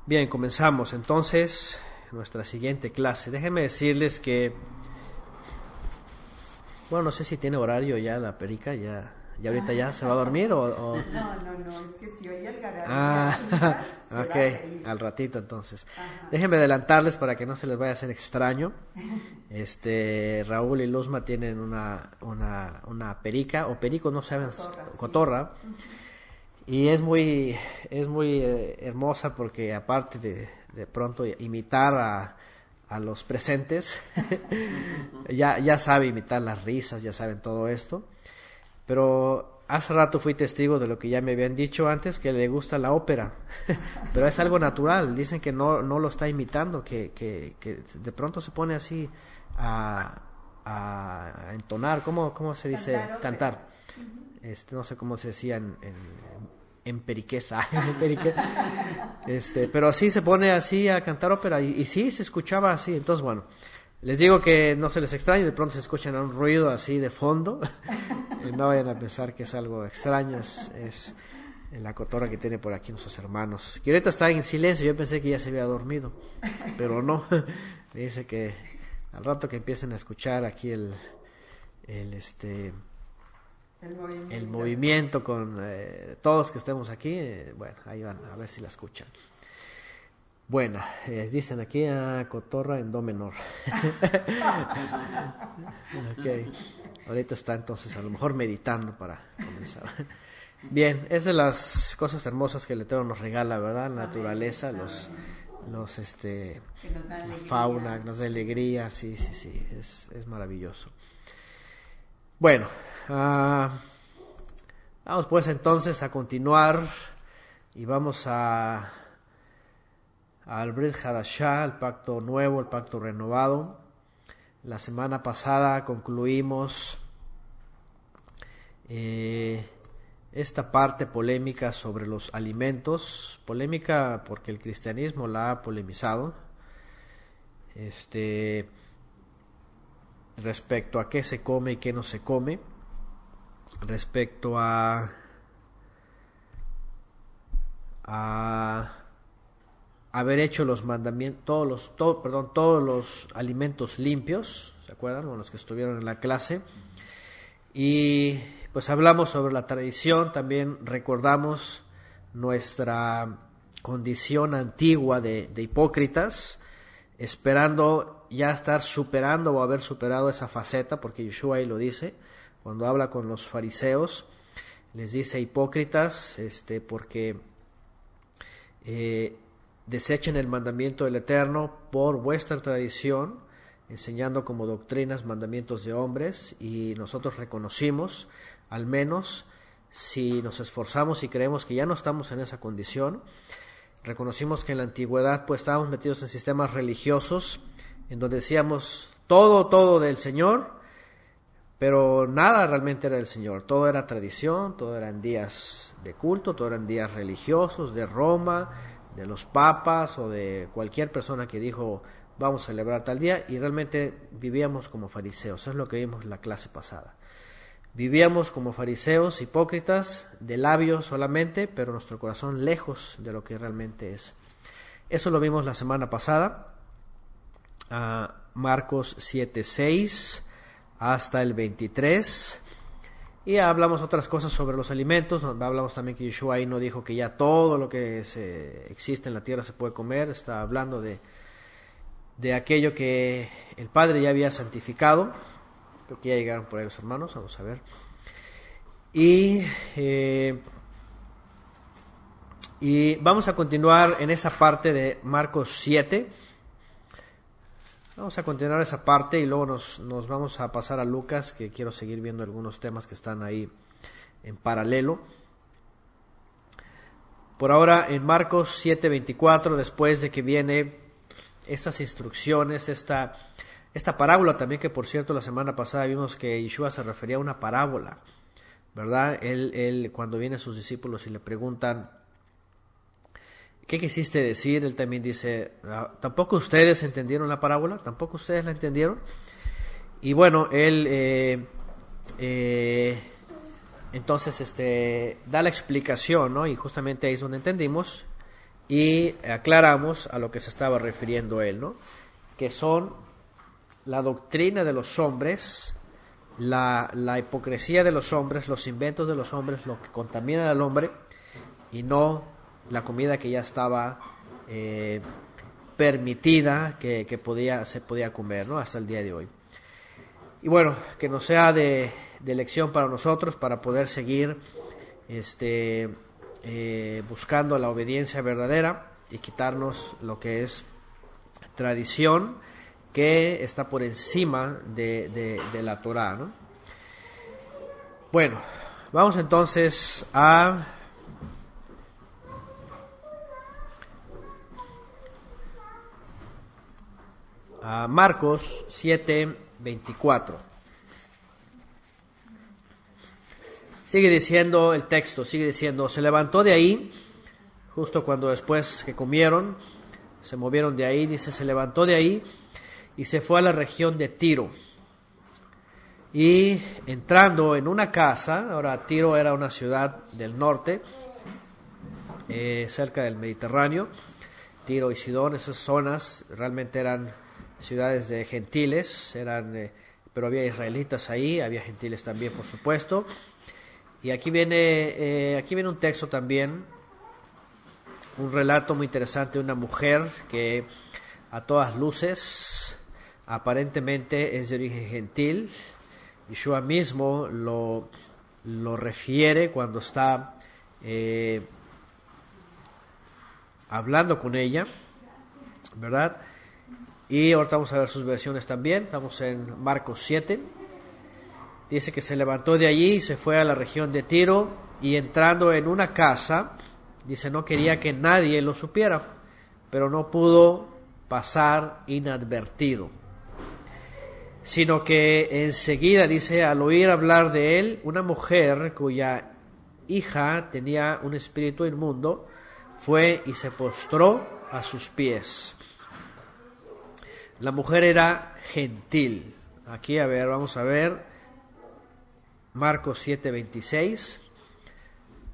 Bien, comenzamos entonces nuestra siguiente clase. Déjenme decirles que, bueno, no sé si tiene horario ya la perica, ya ahorita ya se va a dormir o... No, es que si oye el garabía Ah, se va a ok, reír. al ratito entonces. Ajá. Déjenme adelantarles para que no se les vaya a hacer extraño. Raúl y Luzma tienen una perica, o perico, no saben, cotorra. Y es muy hermosa porque aparte de pronto imitar a los presentes, ya sabe imitar las risas, ya saben todo esto. Pero hace rato fui testigo de lo que ya me habían dicho antes, que le gusta la ópera. Pero es algo natural, dicen que no lo está imitando, que de pronto se pone así a entonar, ¿cómo se dice? Cantar. No sé cómo se decía en periquesa, pero sí se pone así a cantar ópera y sí se escuchaba así. Entonces, bueno, les digo que no se les extrañe, de pronto se escuchan un ruido así de fondo y no vayan a pensar que es algo extraño, es la cotorra que tiene por aquí nuestros hermanos, que ahorita está en silencio. Yo pensé que ya se había dormido, pero no. Me dice que al rato que empiecen a escuchar aquí el movimiento con todos que estemos aquí, bueno, ahí van a ver si la escuchan. Bueno, dicen aquí cotorra en do menor. Okay. Ahorita está entonces a lo mejor meditando para comenzar. Bien, es de las cosas hermosas que el Eterno nos regala, ¿verdad? La naturaleza, la fauna, nos da alegría, sí, es maravilloso. Bueno, vamos pues entonces a continuar y vamos al Brit Hadashah, el pacto nuevo, el pacto renovado. La semana pasada concluimos esta parte polémica sobre los alimentos, polémica porque el cristianismo la ha polemizado, respecto a qué se come y qué no se come, respecto a haber hecho los mandamientos, todos los alimentos limpios, ¿se acuerdan? Con los que estuvieron en la clase. Y pues hablamos sobre la tradición, también recordamos nuestra condición antigua de hipócritas, esperando ya estar superando o haber superado esa faceta, porque Yeshua ahí lo dice, cuando habla con los fariseos, les dice hipócritas, porque desechen el mandamiento del Eterno por vuestra tradición, enseñando como doctrinas mandamientos de hombres, y nosotros reconocimos, al menos si nos esforzamos y creemos que ya no estamos en esa condición, reconocimos que en la antigüedad pues estábamos metidos en sistemas religiosos en donde decíamos todo del Señor, pero nada realmente era del Señor, todo era tradición, todo eran días de culto, todo eran días religiosos de Roma, de los papas o de cualquier persona que dijo vamos a celebrar tal día, y realmente vivíamos como fariseos. Eso es lo que vimos en la clase pasada. Vivíamos como fariseos, hipócritas, de labios solamente, pero nuestro corazón lejos de lo que realmente es. Eso lo vimos la semana pasada, Marcos 7:6 hasta el 23. Y hablamos otras cosas sobre los alimentos. Hablamos también que Yeshua ahí no dijo que ya todo lo que existe en la tierra se puede comer. Está hablando de aquello que el Padre ya había santificado. Creo que ya llegaron por ahí los hermanos, vamos a ver. Y vamos a continuar en esa parte de Marcos 7. Vamos a continuar esa parte y luego nos vamos a pasar a Lucas, que quiero seguir viendo algunos temas que están ahí en paralelo. Por ahora en Marcos 7:24, después de que viene esas instrucciones, esta parábola también, que por cierto la semana pasada vimos que Yeshua se refería a una parábola, ¿verdad? Él cuando vienen sus discípulos y le preguntan ¿qué quisiste decir? Él también dice, ¿tampoco ustedes entendieron la parábola? ¿Tampoco ustedes la entendieron? Y bueno, él entonces da la explicación, ¿no? Y justamente ahí es donde entendimos y aclaramos a lo que se estaba refiriendo él, ¿no? Que son la doctrina de los hombres, la hipocresía de los hombres, los inventos de los hombres, lo que contamina al hombre, y no la comida que ya estaba permitida, que se podía comer, ¿no? Hasta el día de hoy. Y bueno, que nos sea de lección para nosotros, para poder seguir buscando la obediencia verdadera y quitarnos lo que es tradición, que está por encima de la Torá, ¿no? Bueno, vamos entonces a Marcos 7:24. Sigue diciendo el texto, sigue diciendo: se levantó de ahí, justo cuando después que comieron, se movieron de ahí, dice, se levantó de ahí y se fue a la región de Tiro. Y entrando en una casa, ahora Tiro era una ciudad del norte, cerca del Mediterráneo. Tiro y Sidón, esas zonas realmente eran ciudades de gentiles, pero había israelitas ahí, había gentiles también, por supuesto. Y aquí viene un texto también, un relato muy interesante de una mujer que a todas luces aparentemente es de origen gentil. Yeshua mismo lo refiere cuando está hablando con ella, ¿verdad? Y ahorita vamos a ver sus versiones también. Estamos en Marcos 7. Dice que se levantó de allí y se fue a la región de Tiro, y entrando en una casa, dice, no quería que nadie lo supiera, pero no pudo pasar inadvertido, sino que enseguida, dice, al oír hablar de él, una mujer cuya hija tenía un espíritu inmundo, fue y se postró a sus pies. La mujer era gentil. Aquí, vamos a ver Marcos 7:26,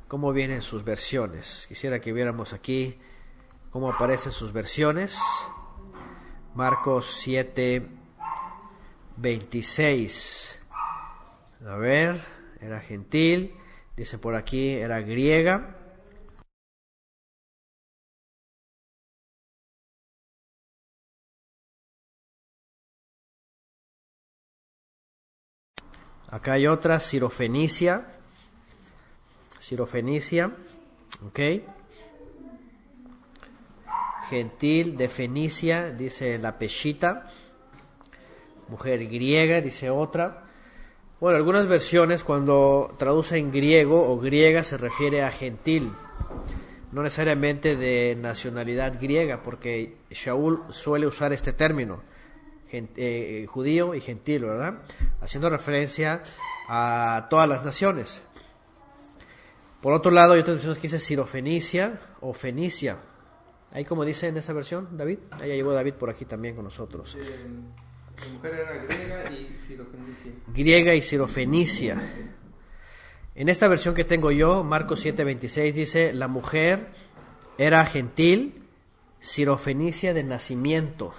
cómo vienen sus versiones. Quisiera que viéramos aquí cómo aparecen sus versiones. Marcos 7:26. A ver, era gentil, dice por aquí, era griega. Acá hay otra, Sirofenicia, ok. Gentil de Fenicia, dice la Peshita. Mujer griega, dice otra. Bueno, algunas versiones cuando traducen griego o griega se refiere a gentil, no necesariamente de nacionalidad griega, porque Shaul suele usar este término, judío y gentil, ¿verdad? Haciendo referencia a todas las naciones. Por otro lado, hay otras versiones que dice Sirofenicia o Fenicia. Ahí como dice en esa versión, David. Ahí llegó David por aquí también con nosotros. La mujer era griega y sirofenicia. Griega y sirofenicia. En esta versión que tengo yo, Marcos 7:26, dice, la mujer era gentil, sirofenicia de nacimiento.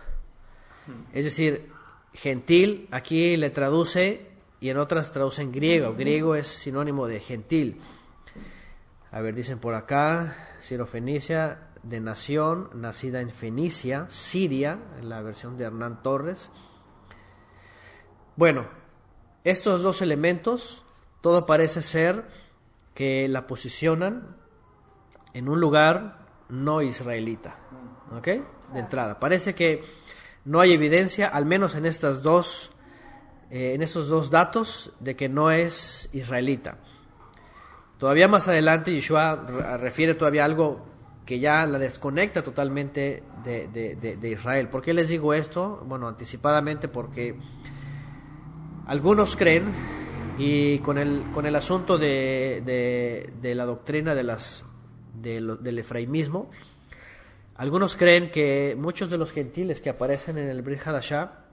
Es decir, gentil aquí le traduce, y en otras traducen griego. Griego es sinónimo de gentil. A ver, dicen por acá, sirofenicia de nación, nacida en Fenicia, Siria, en la versión de Hernán Torres. Bueno, estos dos elementos, todo parece ser que la posicionan en un lugar no israelita, ¿ok? De entrada, parece que no hay evidencia, al menos en estos dos datos, de que no es israelita. Todavía más adelante Yeshua refiere todavía algo que ya la desconecta totalmente de Israel. ¿Por qué les digo esto? Bueno, anticipadamente, porque algunos creen, y con el asunto de la doctrina del efraimismo, algunos creen que muchos de los gentiles que aparecen en el Brit Hadashah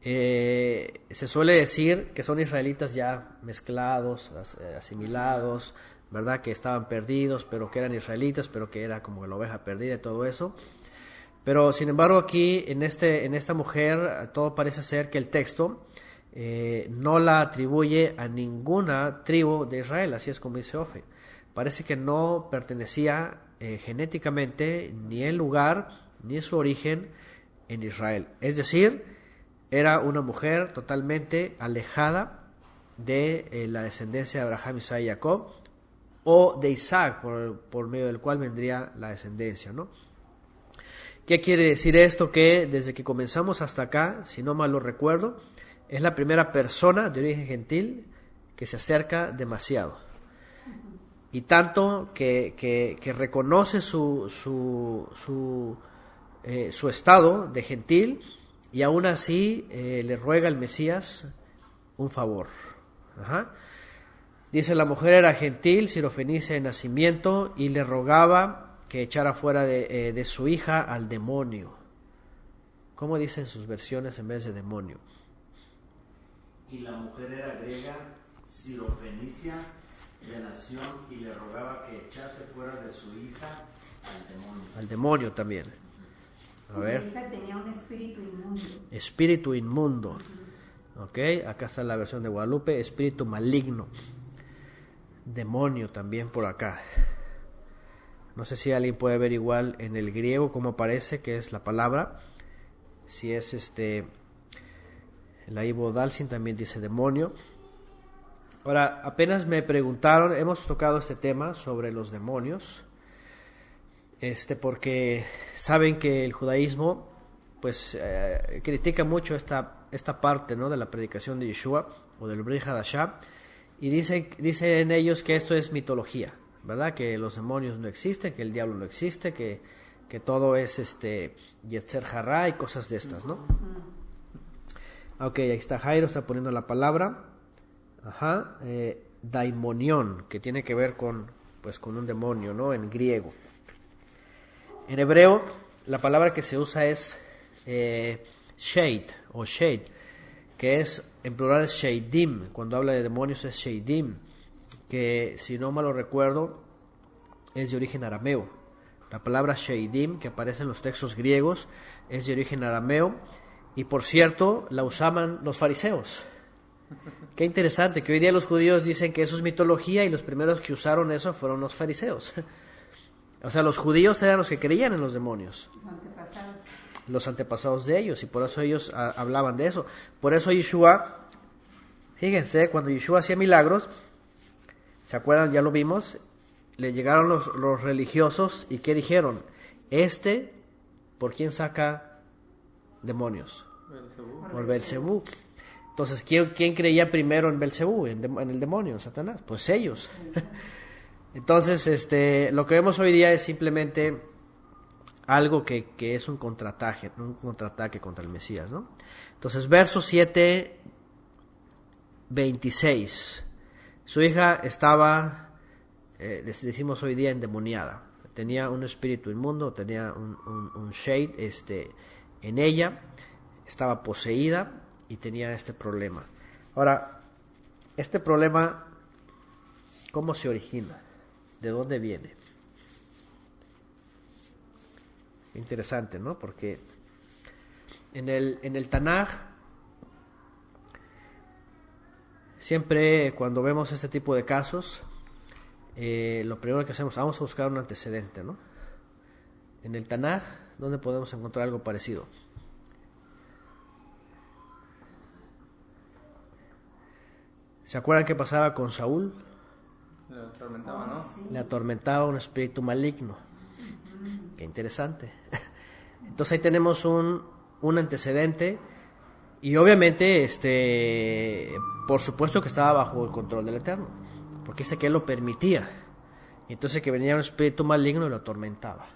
se suele decir que son israelitas ya mezclados, asimilados, ¿verdad? Que estaban perdidos, pero que eran israelitas, pero que era como la oveja perdida y todo eso. Pero sin embargo aquí en esta mujer todo parece ser que el texto no la atribuye a ninguna tribu de Israel, así es como dice Ofe. Parece que no pertenecía genéticamente ni el lugar ni su origen en Israel. Es decir, era una mujer totalmente alejada de la descendencia de Abraham, Isaac y Jacob, o de Isaac, por medio del cual vendría la descendencia, ¿no? ¿Qué quiere decir esto? Que desde que comenzamos hasta acá, si no mal lo recuerdo, es la primera persona de origen gentil que se acerca demasiado. Y tanto que reconoce su estado de gentil y aún así le ruega al Mesías un favor. Ajá. Dice, la mujer era gentil, sirofenicia de nacimiento, y le rogaba que echara fuera de su hija al demonio. ¿Cómo dicen sus versiones en vez de demonio? Y la mujer era griega, sirofenicia de nación, y le rogaba que echase fuera de su hija al demonio. Al demonio también. A ver. La hija tenía un espíritu inmundo. Espíritu inmundo. Ok, acá está la versión de Guadalupe, espíritu maligno. Demonio también por acá. No sé si alguien puede ver igual en el griego cómo aparece, que es la palabra. Si es la Ivo Dalsin también dice demonio. Ahora, apenas me preguntaron, hemos tocado este tema sobre los demonios, porque saben que el judaísmo pues critica mucho esta parte, ¿no?, de la predicación de Yeshua o del Brit Hadashah, y dicen ellos que esto es mitología, ¿verdad? Que los demonios no existen, que el diablo no existe, que todo es Yetzer Hará y cosas de estas, ¿no? Ok, ahí está Jairo, está poniendo la palabra. Ajá, daimonión, que tiene que ver con un demonio, ¿no?, en griego. En hebreo, la palabra que se usa es shade o shade, que es, en plural es sheidim. Cuando habla de demonios es sheidim, que si no mal lo recuerdo es de origen arameo. La palabra sheidim, que aparece en los textos griegos, es de origen arameo, y por cierto la usaban los fariseos. Qué interesante que hoy día los judíos dicen que eso es mitología, y los primeros que usaron eso fueron los fariseos. O sea, los judíos eran los que creían en los demonios, los antepasados de ellos, y por eso ellos hablaban de eso. Por eso Yeshua, fíjense, cuando Yeshua hacía milagros, ¿se acuerdan? Ya lo vimos, le llegaron los religiosos, y ¿qué dijeron? ¿Por quién saca demonios? Belcebú. Por Belcebú. Entonces, ¿quién creía primero en Belcebú, en el demonio, en Satanás? Pues ellos. Entonces, lo que vemos hoy día es simplemente algo que es un contraataque contra el Mesías, ¿no? Entonces, verso 7, 26. Su hija estaba, decimos hoy día, endemoniada. Tenía un espíritu inmundo, tenía un shade en ella, estaba poseída y tenía este problema. Ahora, este problema, ¿cómo se origina? ¿De dónde viene? Interesante, ¿no? Porque en el Tanaj, siempre cuando vemos este tipo de casos, lo primero que hacemos, vamos a buscar un antecedente, ¿no? En el Tanaj, ¿dónde podemos encontrar algo parecido? ¿Se acuerdan qué pasaba con Saúl? Le atormentaba, ¿no? Sí. Le atormentaba un espíritu maligno. Qué interesante. Entonces ahí tenemos un antecedente, y obviamente por supuesto que estaba bajo el control del Eterno, porque dice que Él lo permitía. Y entonces que venía un espíritu maligno y lo atormentaba.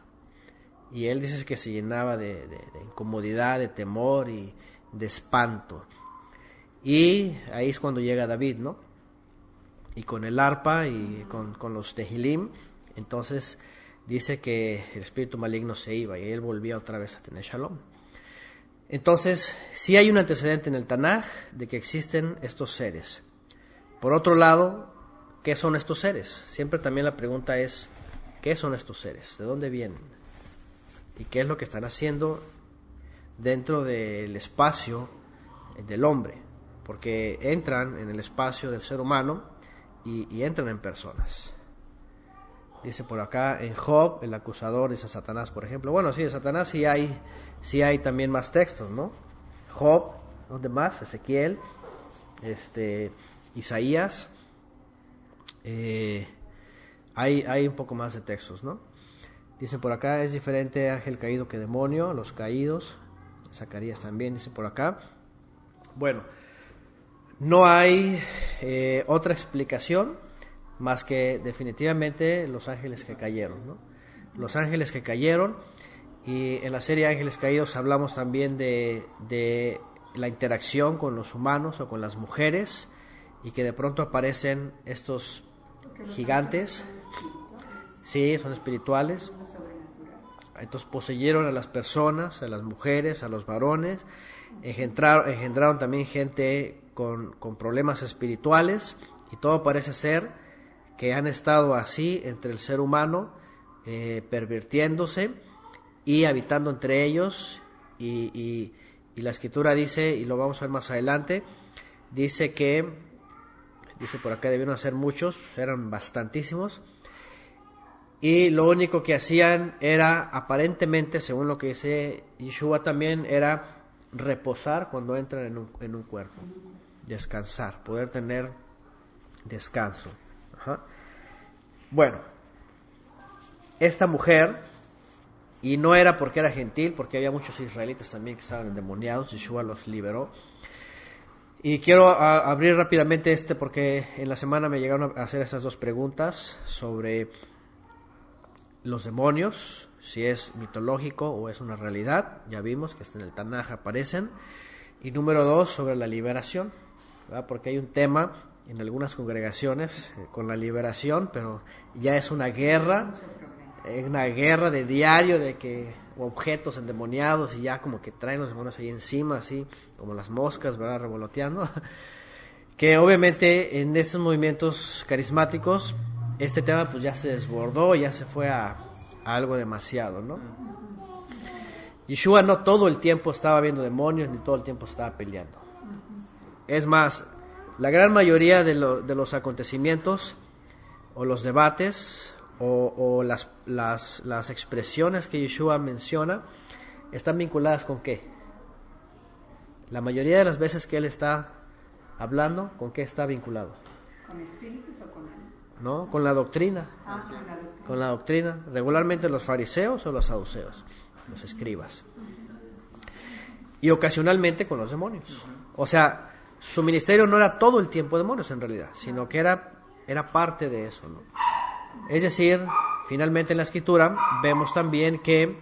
Y él dice que se llenaba de incomodidad, de temor y de espanto. Y ahí es cuando llega David, ¿no? Y con el arpa y con los tehilim, entonces dice que el espíritu maligno se iba y él volvía otra vez a tener shalom. Entonces, sí hay un antecedente en el Tanaj de que existen estos seres. Por otro lado, ¿qué son estos seres? Siempre también la pregunta es, ¿qué son estos seres? ¿De dónde vienen? ¿Y qué es lo que están haciendo dentro del espacio del hombre? Porque entran en el espacio del ser humano y entran en personas. Dice por acá en Job, el acusador, dice Satanás, por ejemplo. Bueno, sí, de Satanás sí hay también más textos, ¿no? Job, ¿dónde más? Ezequiel, Isaías. Hay un poco más de textos, ¿no? Dice por acá, es diferente ángel caído que demonio, los caídos. Zacarías también dice por acá. Bueno, no hay otra explicación más que definitivamente los ángeles que cayeron, ¿no? Los ángeles que cayeron, y en la serie Ángeles Caídos hablamos también de la interacción con los humanos o con las mujeres, y que de pronto aparecen estos gigantes. Sí, son espirituales. Entonces poseyeron a las personas, a las mujeres, a los varones, engendraron también gente con problemas espirituales, y todo parece ser que han estado así entre el ser humano, pervirtiéndose y habitando entre ellos, y la escritura dice, y lo vamos a ver más adelante, dice por acá debieron ser muchos, eran bastantísimos, y lo único que hacían era, aparentemente, según lo que dice Yeshua también, era reposar cuando entran en un cuerpo, descansar, poder tener descanso. Ajá. Bueno, esta mujer, y no era porque era gentil, porque había muchos israelitas también que estaban endemoniados, Yeshua los liberó. Y quiero abrir rápidamente porque en la semana me llegaron a hacer esas dos preguntas sobre los demonios, si es mitológico o es una realidad. Ya vimos que hasta en el Tanaj aparecen. Y número 2, sobre la liberación, ¿verdad? Porque hay un tema en algunas congregaciones con la liberación, pero ya es una guerra de diario, de que objetos endemoniados, y ya como que traen los demonios ahí encima, así como las moscas, ¿verdad? Revoloteando. Que obviamente en esos movimientos carismáticos este tema pues ya se desbordó, ya se fue a algo demasiado, ¿no? Yeshua no todo el tiempo estaba viendo demonios, ni todo el tiempo estaba peleando. Es más, la gran mayoría de los acontecimientos o los debates o las expresiones que Yeshua menciona están vinculadas ¿con qué? La mayoría de las veces que él está hablando, ¿con qué está vinculado? ¿Con espíritus o con alma? No, con la doctrina. Con la doctrina. Con la doctrina. Regularmente los fariseos o los saduceos, los escribas. Y ocasionalmente con los demonios. O sea, su ministerio no era todo el tiempo demonios en realidad, sino que era parte de eso, ¿no? Es decir, finalmente en la escritura vemos también que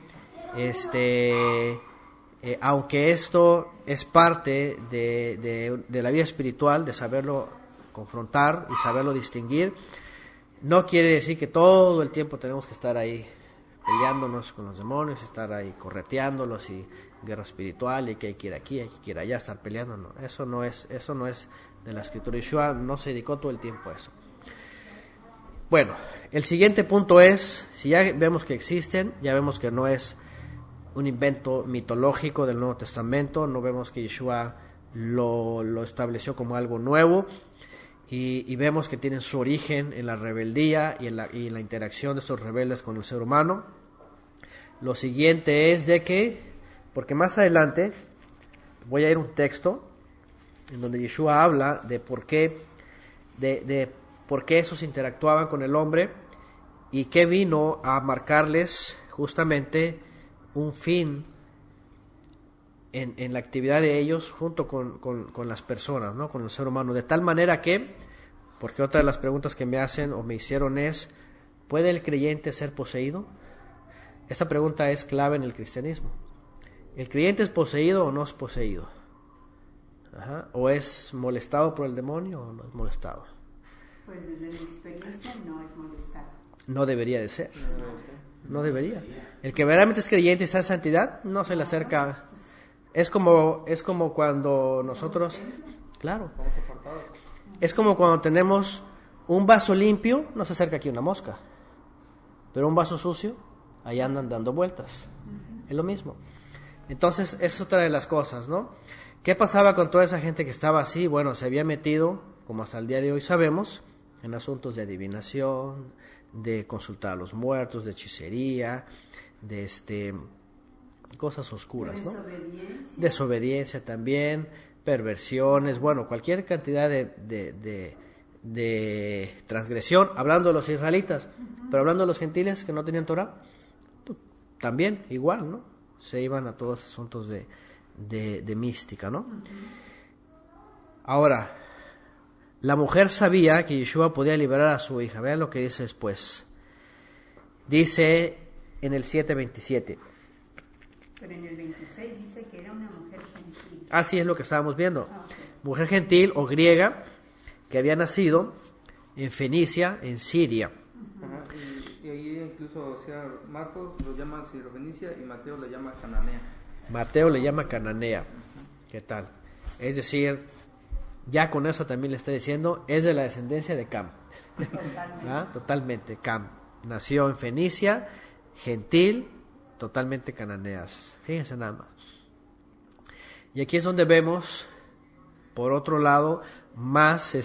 aunque esto es parte de la vida espiritual, de saberlo confrontar y saberlo distinguir, no quiere decir que todo el tiempo tenemos que estar ahí peleándonos con los demonios, estar ahí correteándolos, y guerra espiritual, y que hay que ir aquí, hay que ir allá, estar peleando. No, eso no es de la escritura. Yeshua no se dedicó todo el tiempo a eso. Bueno, el siguiente punto es, si ya vemos que existen, ya vemos que no es un invento mitológico del Nuevo Testamento, no vemos que Yeshua lo estableció como algo nuevo, y vemos que tienen su origen en la rebeldía y en la interacción de estos rebeldes con el ser humano. Lo siguiente es de que, porque más adelante voy a ir a un texto en donde Yeshua habla de por qué esos interactuaban con el hombre, y que vino a marcarles justamente un fin en la actividad de ellos junto con las personas, ¿no? Con el ser humano, de tal manera que, porque otra de las preguntas que me hacen o me hicieron es, ¿puede el creyente ser poseído? Esta pregunta es clave en el cristianismo. ¿El creyente es poseído o no es poseído? Ajá. ¿O es molestado por el demonio o no es molestado? Pues desde mi experiencia no es molestado. No debería de ser. No debería. El que verdaderamente es creyente y está en santidad, no se le acerca. Es como cuando nosotros, claro, es como cuando tenemos Un vaso limpio, no se acerca aquí una mosca, pero un vaso sucio, ahí andan dando vueltas. Es lo mismo. Entonces, es otra de las cosas, ¿no? ¿Qué pasaba con toda esa gente que estaba así? Bueno, se había metido, como hasta el día de hoy sabemos, en asuntos de adivinación, de consultar a los muertos, de hechicería, de cosas oscuras, ¿no? Desobediencia también, perversiones, bueno, cualquier cantidad de transgresión, hablando de los israelitas, pero hablando de los gentiles que no tenían Torah, pues, también igual, ¿no? Se iban a todos los asuntos de mística, ¿no? Ahora, la mujer sabía que Yeshua podía liberar a su hija. Vean lo que dice después. Dice en el 7:27. Pero en el 26 dice que era una mujer gentil. Así es lo que estábamos viendo. Okay. Mujer gentil o griega que había nacido en Fenicia, en Siria. Ajá, y ahí incluso, o sea, Marcos lo llama Sirofenicia y Mateo le llama Cananea. Mateo le llama Cananea. ¿Qué tal? Es decir, ya con eso también le está diciendo, es de la descendencia de Cam. ¿Ah? Totalmente, Cam. Nació en Fenicia, gentil, totalmente cananeas. Fíjense nada más. Y aquí es donde vemos, por otro lado, más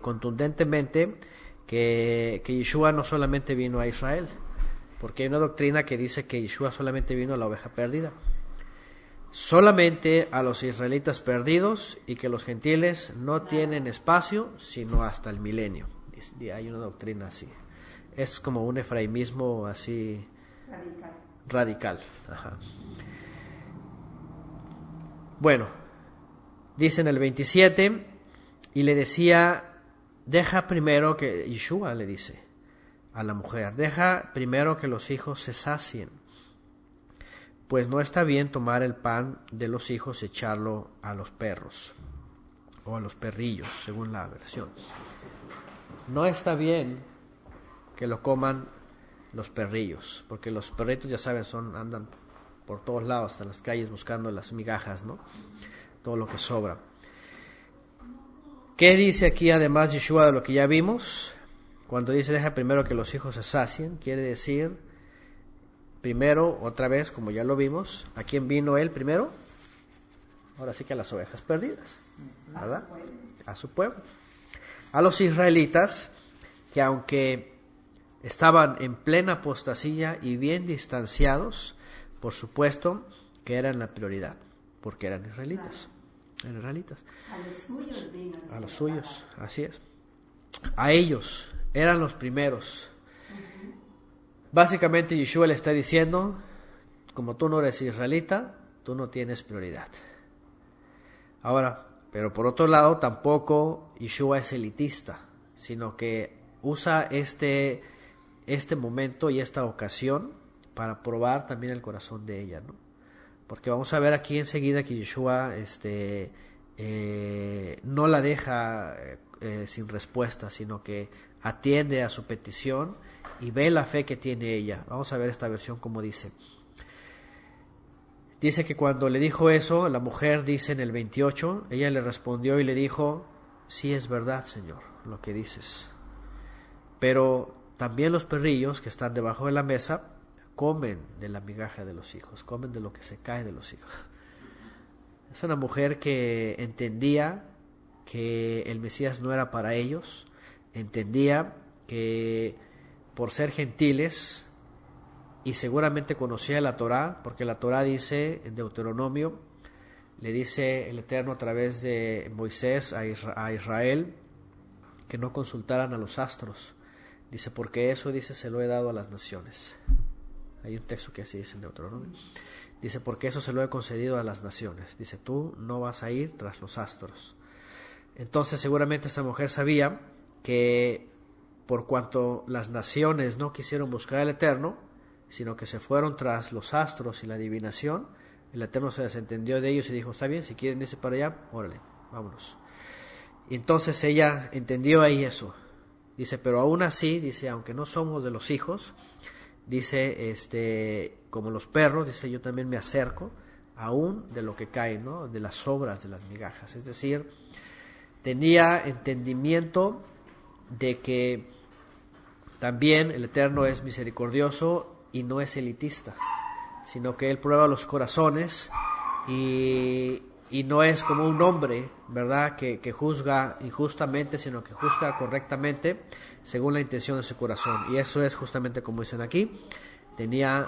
contundentemente que Yeshua no solamente vino a Israel, porque hay una doctrina que dice que Yeshua solamente vino a la oveja perdida, solamente a los israelitas perdidos, y que los gentiles no tienen espacio sino hasta el milenio. Hay una doctrina así, es como un efraimismo así radical. Ajá. Bueno, dice en el 27, y le decía, deja primero que, Yeshua le dice a la mujer, deja primero que los hijos se sacien, pues no está bien tomar el pan de los hijos y echarlo a los perros, o a los perrillos, según la versión. No está bien que lo coman los perrillos, porque los perritos, ya saben, andan por todos lados, hasta en las calles, buscando las migajas, ¿no? Todo lo que sobra. ¿Qué dice aquí además Yeshua de lo que ya vimos? Cuando dice deja primero que los hijos se sacien, quiere decir primero, otra vez, como ya lo vimos, ¿a quién vino él primero? Ahora sí que a las ovejas perdidas, ¿verdad? A su pueblo. A los israelitas, que aunque estaban en plena apostasía y bien distanciados, por supuesto que eran la prioridad, porque eran israelitas. Eran israelitas. A los suyos vino. A los suyos, así es. A ellos, eran los primeros. Básicamente Yeshua le está diciendo, como tú no eres israelita, tú no tienes prioridad. Ahora, pero por otro lado, tampoco Yeshua es elitista, sino que usa este momento y esta ocasión para probar también el corazón de ella, ¿no? Porque vamos a ver aquí enseguida que Yeshua no la deja sin respuesta, sino que atiende a su petición y ve la fe que tiene ella. Vamos a ver esta versión como dice. Dice que cuando le dijo eso, la mujer dice en el 28, ella le respondió y le dijo, sí es verdad, Señor, lo que dices. Pero también los perrillos que están debajo de la mesa comen de la migaja de los hijos, comen de lo que se cae de los hijos. Es una mujer que entendía que el Mesías no era para ellos, entendía que por ser gentiles, y seguramente conocía la Torá, porque la Torá dice en Deuteronomio, le dice el Eterno a través de Moisés a Israel, que no consultaran a los astros. Dice, porque eso, dice, se lo he dado a las naciones. Hay un texto que así dice en Deuteronomio. Dice, porque eso se lo he concedido a las naciones. Dice, tú no vas a ir tras los astros. Entonces seguramente esa mujer sabía que por cuanto las naciones no quisieron buscar al Eterno, sino que se fueron tras los astros y la adivinación, el Eterno se desentendió de ellos y dijo, está bien, si quieren irse para allá, órale, vámonos. Y entonces ella entendió ahí eso. Dice, pero aún así, dice, aunque no somos de los hijos, dice, como los perros, dice, yo también me acerco aún de lo que cae, ¿no? De las sobras, de las migajas. Es decir, tenía entendimiento de que también el Eterno es misericordioso y no es elitista, sino que Él prueba los corazones y no es como un hombre, ¿verdad?, que juzga injustamente, sino que juzga correctamente según la intención de su corazón. Y eso es justamente como dicen aquí, tenía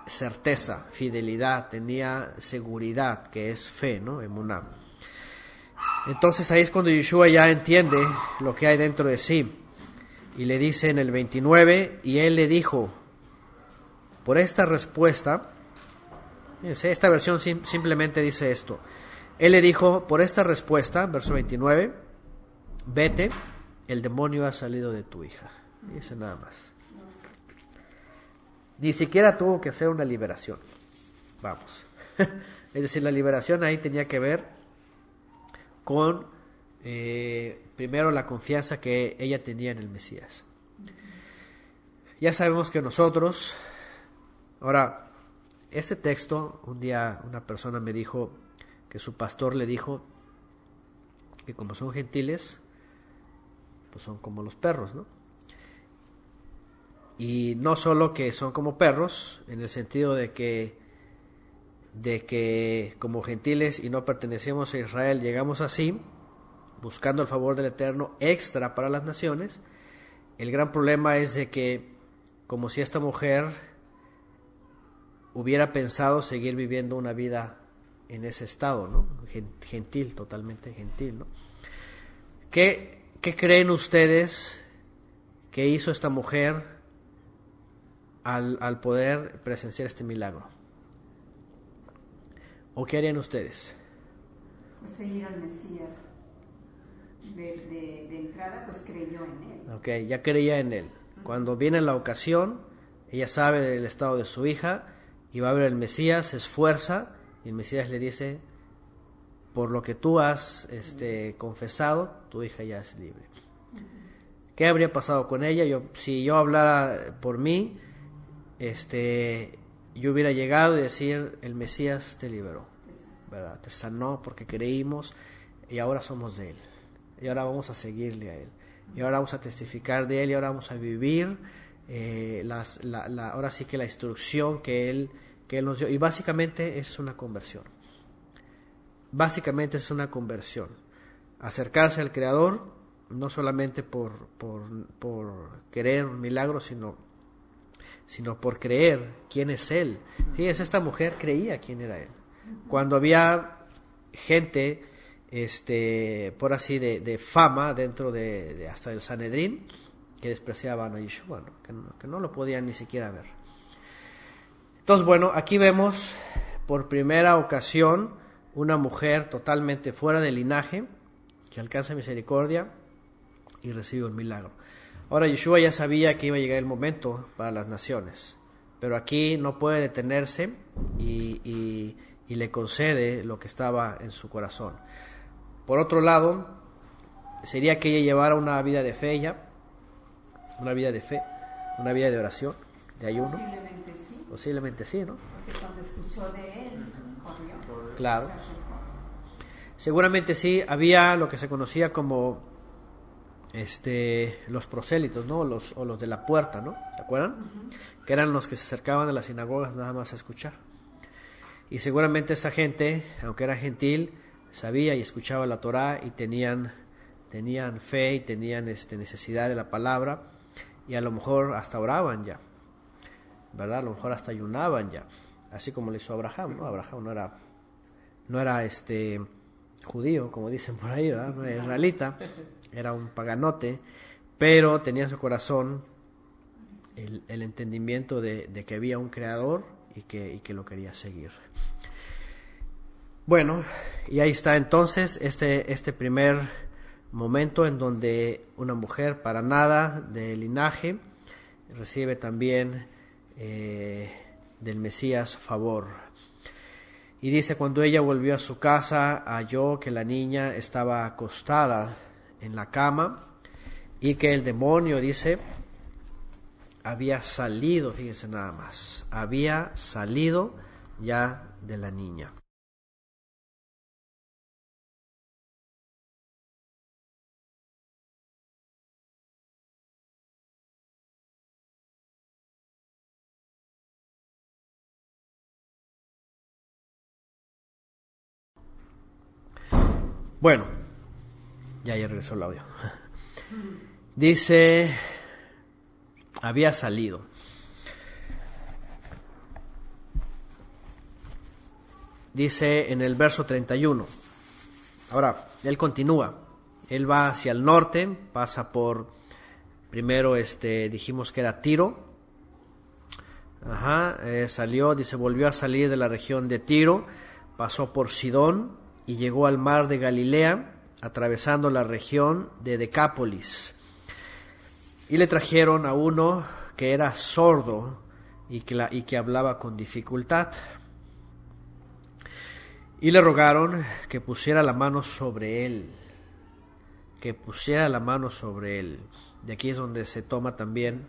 certeza, fidelidad, tenía seguridad, que es fe, ¿no?, emuná. Entonces ahí es cuando Yeshua ya entiende lo que hay dentro de sí. Y le dice en el 29, y él le dijo, por esta respuesta, fíjense, esta versión simplemente dice esto. Él le dijo, por esta respuesta, verso 29, vete, el demonio ha salido de tu hija. Dice nada más. Ni siquiera tuvo que hacer una liberación. Vamos. Es decir, la liberación ahí tenía que ver con, primero, la confianza que ella tenía en el Mesías. Ya sabemos que nosotros, ahora, ese texto, un día una persona me dijo que su pastor le dijo que como son gentiles, pues son como los perros, ¿no? Y no solo que son como perros, en el sentido de que como gentiles y no pertenecemos a Israel, llegamos así, buscando el favor del Eterno extra para las naciones. El gran problema es de que, como si esta mujer hubiera pensado seguir viviendo una vida en ese estado, ¿no? Gentil, totalmente gentil, ¿no? ¿Qué creen ustedes que hizo esta mujer al poder presenciar este milagro? ¿O qué harían ustedes? Pues seguir al Mesías. De entrada, pues creyó en él. Ok, ya creía en él. Cuando viene la ocasión, ella sabe del estado de su hija y va a ver el Mesías, se esfuerza y el Mesías le dice, por lo que tú has confesado, tu hija ya es libre. ¿Qué habría pasado con ella? Si yo hablara por mí, yo hubiera llegado y decir, el Mesías te liberó, ¿verdad? Te sanó porque creímos y ahora somos de él. Y ahora vamos a seguirle a él. Y ahora vamos a testificar de él y ahora vamos a vivir ahora sí que la instrucción que él nos dio. Y básicamente eso es una conversión. Básicamente es una conversión. Acercarse al Creador, no solamente por querer un milagro, sino por creer quién es Él. Fíjense, esta mujer creía quién era Él. Cuando había gente, por así de fama dentro de hasta el Sanedrín, que despreciaban a Yeshua, ¿no? Que no lo podían ni siquiera ver. Entonces, bueno, aquí vemos por primera ocasión una mujer totalmente fuera de linaje, que alcanza misericordia y recibe un milagro. Ahora, Yeshua ya sabía que iba a llegar el momento para las naciones, pero aquí no puede detenerse y le concede lo que estaba en su corazón. Por otro lado, sería que ella llevara una vida de fe, una vida de fe, una vida de oración, de ayuno. Posiblemente sí, ¿no? Porque cuando escuchó de él, corrió. Claro. Seguramente sí, había lo que se conocía como los prosélitos, ¿no? O los de la puerta, ¿no? ¿Se acuerdan? Uh-huh. Que eran los que se acercaban a las sinagogas nada más a escuchar. Y seguramente esa gente, aunque era gentil, sabía y escuchaba la Torá y tenían fe y tenían necesidad de la palabra y a lo mejor hasta oraban ya, ¿verdad? A lo mejor hasta ayunaban ya, así como le hizo Abraham, ¿no? Abraham no era judío, como dicen por ahí, ¿verdad? No era israelita, era un paganote, pero tenía en su corazón el entendimiento de que había un creador y que lo quería seguir. Bueno, y ahí está entonces este primer momento en donde una mujer para nada de linaje recibe también del Mesías favor. Y dice, cuando ella volvió a su casa, halló que la niña estaba acostada en la cama y que el demonio, dice, había salido, fíjense nada más, había salido ya de la niña. Bueno, ya regresó el audio. Dice, había salido. Dice en el verso 31. Ahora, él continúa. Él va hacia el norte, pasa por, primero dijimos que era Tiro. Salió, dice, volvió a salir de la región de Tiro, pasó por Sidón y llegó al mar de Galilea, atravesando la región de Decápolis. Y le trajeron a uno que era sordo y que hablaba con dificultad. Y le rogaron que pusiera la mano sobre él. Que pusiera la mano sobre él. De aquí es donde se toma también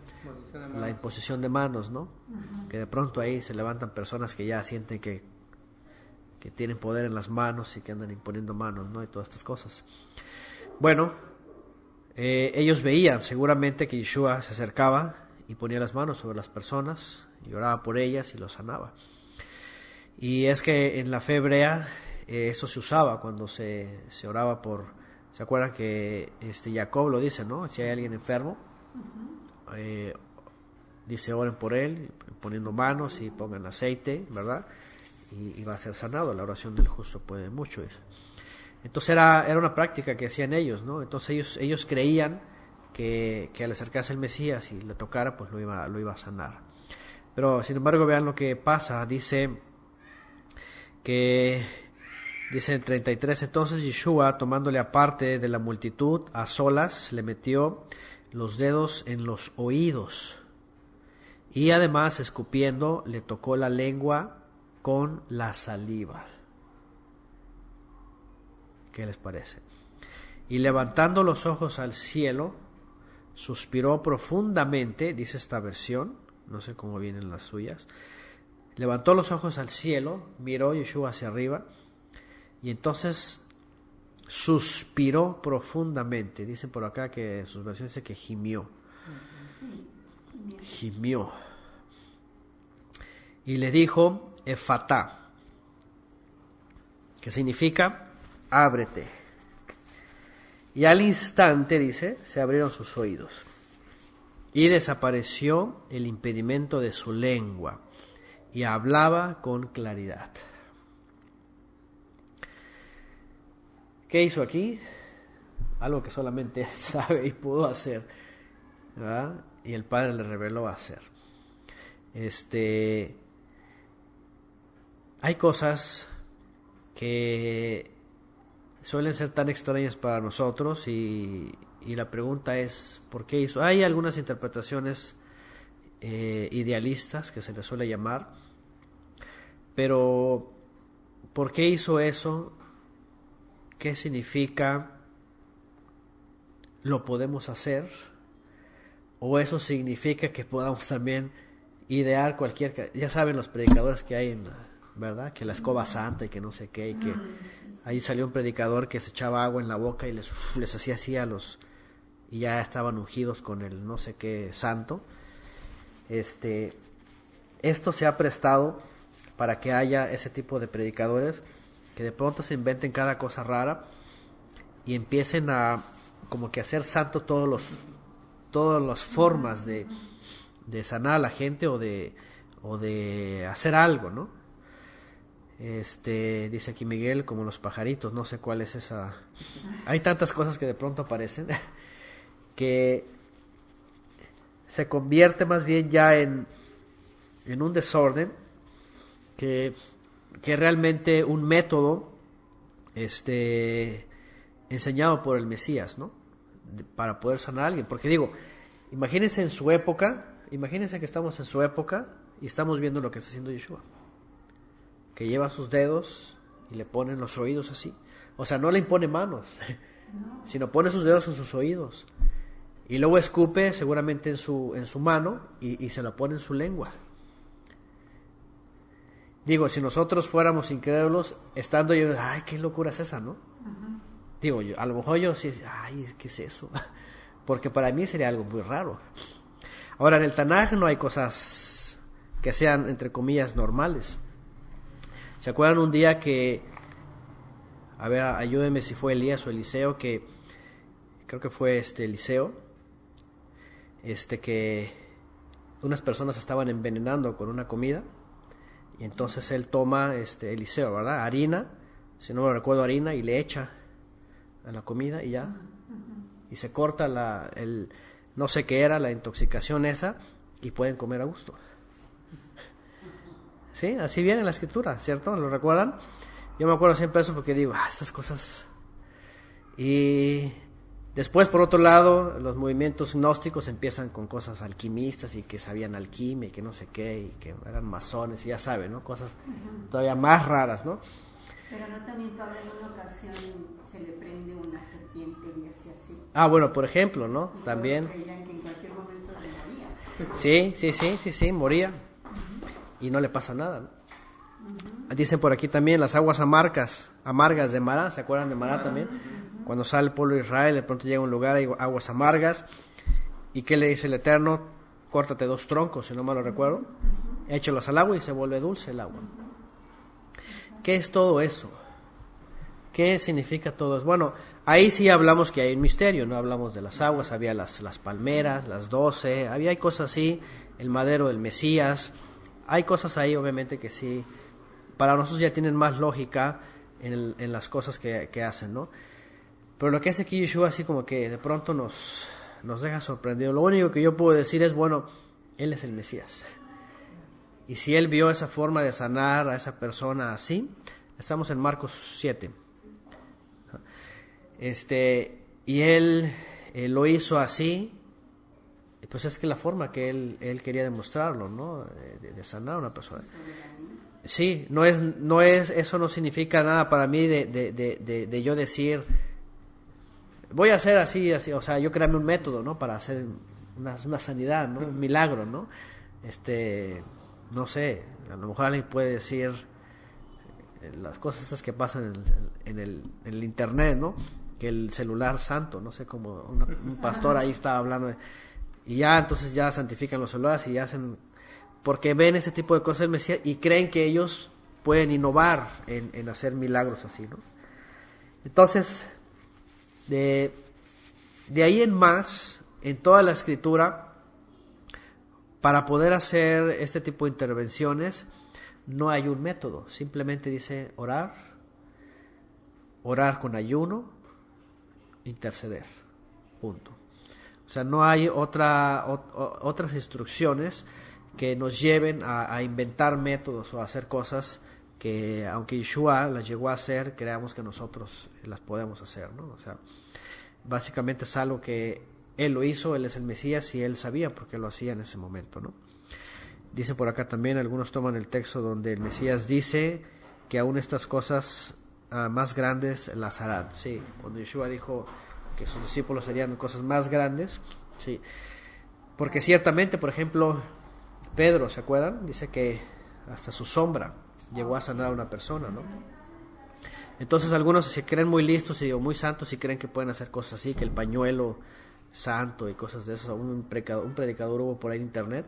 la imposición de manos, ¿no? Uh-huh. Que de pronto ahí se levantan personas que ya sienten que tienen poder en las manos y que andan imponiendo manos, ¿no? Y todas estas cosas. Bueno, ellos veían seguramente que Yeshua se acercaba y ponía las manos sobre las personas y oraba por ellas y los sanaba. Y es que en la fe hebrea eso se usaba cuando se oraba por... ¿Se acuerdan que Jacob lo dice, no? Si hay alguien enfermo, dice oren por él, poniendo manos y pongan aceite, ¿verdad? Y va a ser sanado. La oración del justo puede mucho, dice. Entonces era una práctica que hacían ellos, ¿no? Entonces ellos creían que al acercarse el Mesías y le tocara, pues lo iba a sanar. Pero sin embargo vean lo que pasa. Dice en 33, entonces Yeshua, tomándole aparte de la multitud, a solas, le metió los dedos en los oídos y además, escupiendo, le tocó la lengua con la saliva. ¿Qué les parece? Y levantando los ojos al cielo, suspiró profundamente, dice esta versión, no sé cómo vienen las suyas. Levantó los ojos al cielo, miró Yeshua hacia arriba, y entonces suspiró profundamente. Dicen por acá que en sus versiones dice que gimió. Gimió. Y le dijo, Efatá, que significa, ábrete. Y al instante, dice, se abrieron sus oídos. Y desapareció el impedimento de su lengua. Y hablaba con claridad. ¿Qué hizo aquí? Algo que solamente él sabe y pudo hacer, ¿verdad? Y el Padre le reveló a hacer. Hay cosas que suelen ser tan extrañas para nosotros y la pregunta es, ¿por qué hizo? Hay algunas interpretaciones idealistas que se les suele llamar, pero ¿por qué hizo eso? ¿Qué significa? ¿Lo podemos hacer? ¿O eso significa que podamos también idear cualquier... Ya saben los predicadores que hay, ¿verdad? Que la escoba santa y que no sé qué, y que ahí salió un predicador que se echaba agua en la boca y les hacía así a los... y ya estaban ungidos con el no sé qué santo. Esto se ha prestado para que haya ese tipo de predicadores que de pronto se inventen cada cosa rara y empiecen a como que hacer santo todas las formas de sanar a la gente o de hacer algo, ¿no? Dice aquí Miguel, como los pajaritos, no sé cuál es esa. Hay tantas cosas que de pronto aparecen que se convierte más bien ya en un desorden que realmente un método enseñado por el Mesías, ¿no? Para poder sanar a alguien. Porque digo, imagínense en su época, imagínense que estamos en su época y estamos viendo lo que está haciendo Yeshua, que lleva sus dedos y le pone en los oídos así. O sea, no le impone manos, sino pone sus dedos en sus oídos y luego escupe seguramente en su mano y se lo pone en su lengua. Digo, si nosotros fuéramos incrédulos, estando yo, ay, qué locura es esa, ¿no? Uh-huh. Digo, a lo mejor yo sí, ay, ¿qué es eso? Porque para mí sería algo muy raro. Ahora, en el Tanaj no hay cosas que sean, entre comillas, normales. ¿Se acuerdan un día que a ver, ayúdenme si fue Elías o Eliseo, que creo que fue Eliseo, que unas personas estaban envenenando con una comida, y entonces él toma, Eliseo, ¿verdad? Harina, si no me recuerdo, harina, y le echa a la comida y ya, y se corta no sé qué era, la intoxicación esa, y pueden comer a gusto. Sí, así viene en la escritura, ¿cierto? ¿Lo recuerdan? Yo me acuerdo siempre eso porque digo, esas cosas. Y después, por otro lado, los movimientos gnósticos empiezan con cosas alquimistas y que sabían alquimia y que no sé qué, y que eran masones, y ya saben, ¿no? Cosas todavía más raras, ¿no? Pero no también, Pablo, en una ocasión se le prende una serpiente y hace así. Ah, bueno, por ejemplo, ¿no? Y También. todos creían que en cualquier momento le moría. Sí, moría. Y no le pasa nada, ¿no? Dicen por aquí también las aguas amargas de Mará, ¿se acuerdan de Mará también? Cuando sale el pueblo de Israel, de pronto llega a un lugar, hay aguas amargas, ¿y qué le dice el Eterno? Córtate 2 troncos, si no mal lo recuerdo, échalos al agua y se vuelve dulce el agua. ¿Qué es todo eso? ¿Qué significa todo eso? Bueno, ahí sí hablamos que hay un misterio, no hablamos de las aguas, había las palmeras, las 12, hay cosas así, el madero del Mesías, hay cosas ahí obviamente que sí, para nosotros ya tienen más lógica en las cosas que hacen, ¿no? Pero lo que hace aquí Yeshua así como que de pronto nos deja sorprendidos. Lo único que yo puedo decir es, bueno, Él es el Mesías. Y si Él vio esa forma de sanar a esa persona así, estamos en Marcos 7. Y Él lo hizo así, pues es que la forma que Él quería demostrarlo, ¿no? De sanar a una persona. Sí, no es, eso no significa nada para mí de yo decir, voy a hacer así, o sea, yo crearme un método, ¿no? Para hacer una sanidad, ¿no? Un milagro, ¿no? No sé, a lo mejor alguien puede decir las cosas estas que pasan en el internet, ¿no? Que el celular santo, no sé, como un pastor ahí estaba hablando y ya entonces ya santifican los celulares y hacen, porque ven ese tipo de cosas del Mesías y creen que ellos pueden innovar en hacer milagros así, ¿no? Entonces, de ahí en más, en toda la escritura, para poder hacer este tipo de intervenciones, no hay un método, simplemente dice orar con ayuno, interceder, punto. O sea, no hay otras instrucciones que nos lleven a inventar métodos o a hacer cosas que, aunque Yeshua las llegó a hacer, creamos que nosotros las podemos hacer, ¿no? O sea, básicamente es algo que Él lo hizo, Él es el Mesías y Él sabía por qué lo hacía en ese momento, ¿no? Dice por acá también, algunos toman el texto donde el Mesías dice que aún estas cosas más grandes las harán. Sí, cuando Yeshua dijo que sus discípulos harían cosas más grandes, sí. Porque ciertamente, por ejemplo, Pedro, ¿se acuerdan? Dice que hasta su sombra llegó a sanar a una persona, ¿no? Entonces algunos se creen muy listos o muy santos y creen que pueden hacer cosas así, que el pañuelo santo y cosas de esas. Un predicador hubo por ahí en internet,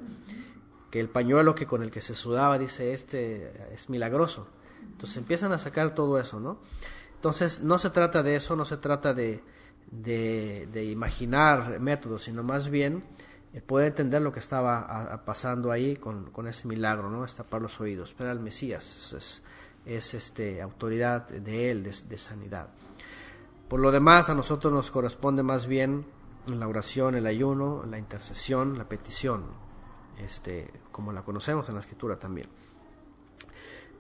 que el pañuelo con el que se sudaba, dice, es milagroso. Entonces empiezan a sacar todo eso, ¿no? Entonces no se trata de eso, no se trata de imaginar métodos, sino más bien poder entender lo que estaba pasando ahí con ese milagro, ¿no? Es tapar los oídos. Pero el Mesías es autoridad de Él, de sanidad. Por lo demás, a nosotros nos corresponde más bien la oración, el ayuno, la intercesión, la petición, como la conocemos en la Escritura también.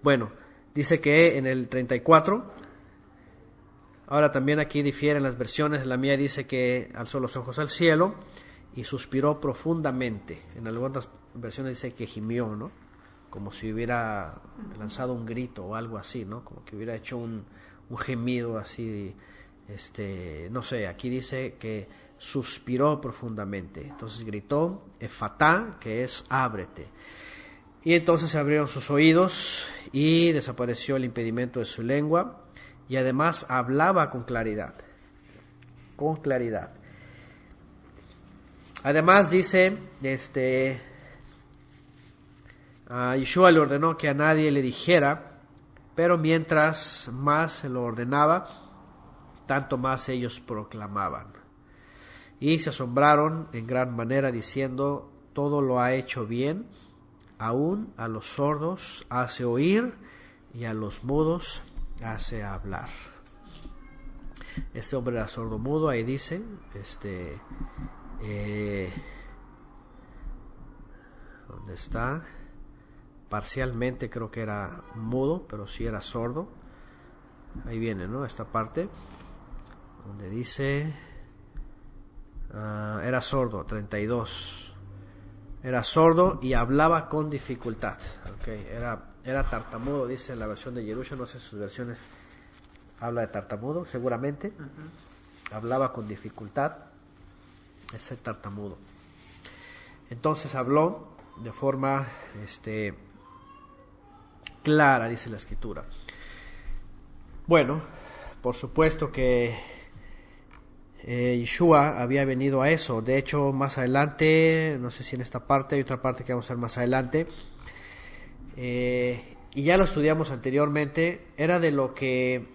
Bueno, dice que en el 34, ahora también aquí difieren las versiones, la mía dice que alzó los ojos al cielo y suspiró profundamente. En algunas versiones dice que gimió, ¿no? Como si hubiera lanzado un grito o algo así, ¿no? Como que hubiera hecho un gemido así, no sé, aquí dice que suspiró profundamente. Entonces gritó, Efatá, que es ábrete. Y entonces se abrieron sus oídos y desapareció el impedimento de su lengua y además hablaba con claridad. Con claridad. Además dice, Yeshua le ordenó que a nadie le dijera pero mientras más se lo ordenaba, tanto más ellos proclamaban. Y se asombraron en gran manera, diciendo: todo lo ha hecho bien, aún a los sordos hace oír y a los mudos hace hablar. Este hombre era sordo mudo, ahí dice, ¿dónde está? Parcialmente creo que era mudo, pero sí era sordo. Ahí viene, ¿no? Esta parte donde dice era sordo, 32. Era sordo y hablaba con dificultad. Okay. Era tartamudo, dice en la versión de Yerusha, no sé si sus versiones habla de tartamudo, seguramente. Hablaba con dificultad, es el tartamudo. Entonces habló de forma clara, dice la escritura. Bueno, por supuesto que Yeshua había venido a eso. De hecho, más adelante, no sé si en esta parte, hay otra parte que vamos a ver más adelante, y ya lo estudiamos anteriormente, era de lo que,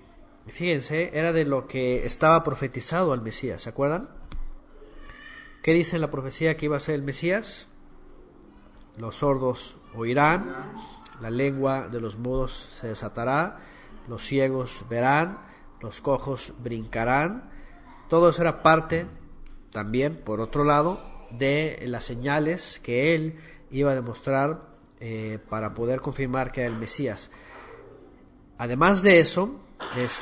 fíjense, era de lo que estaba profetizado al Mesías, ¿se acuerdan? ¿Qué dice en la profecía que iba a ser el Mesías? Los sordos oirán, la lengua de los mudos se desatará, los ciegos verán, los cojos brincarán. Todo eso era parte también, por otro lado, de las señales que él iba a demostrar para poder confirmar que era el Mesías. Además de eso,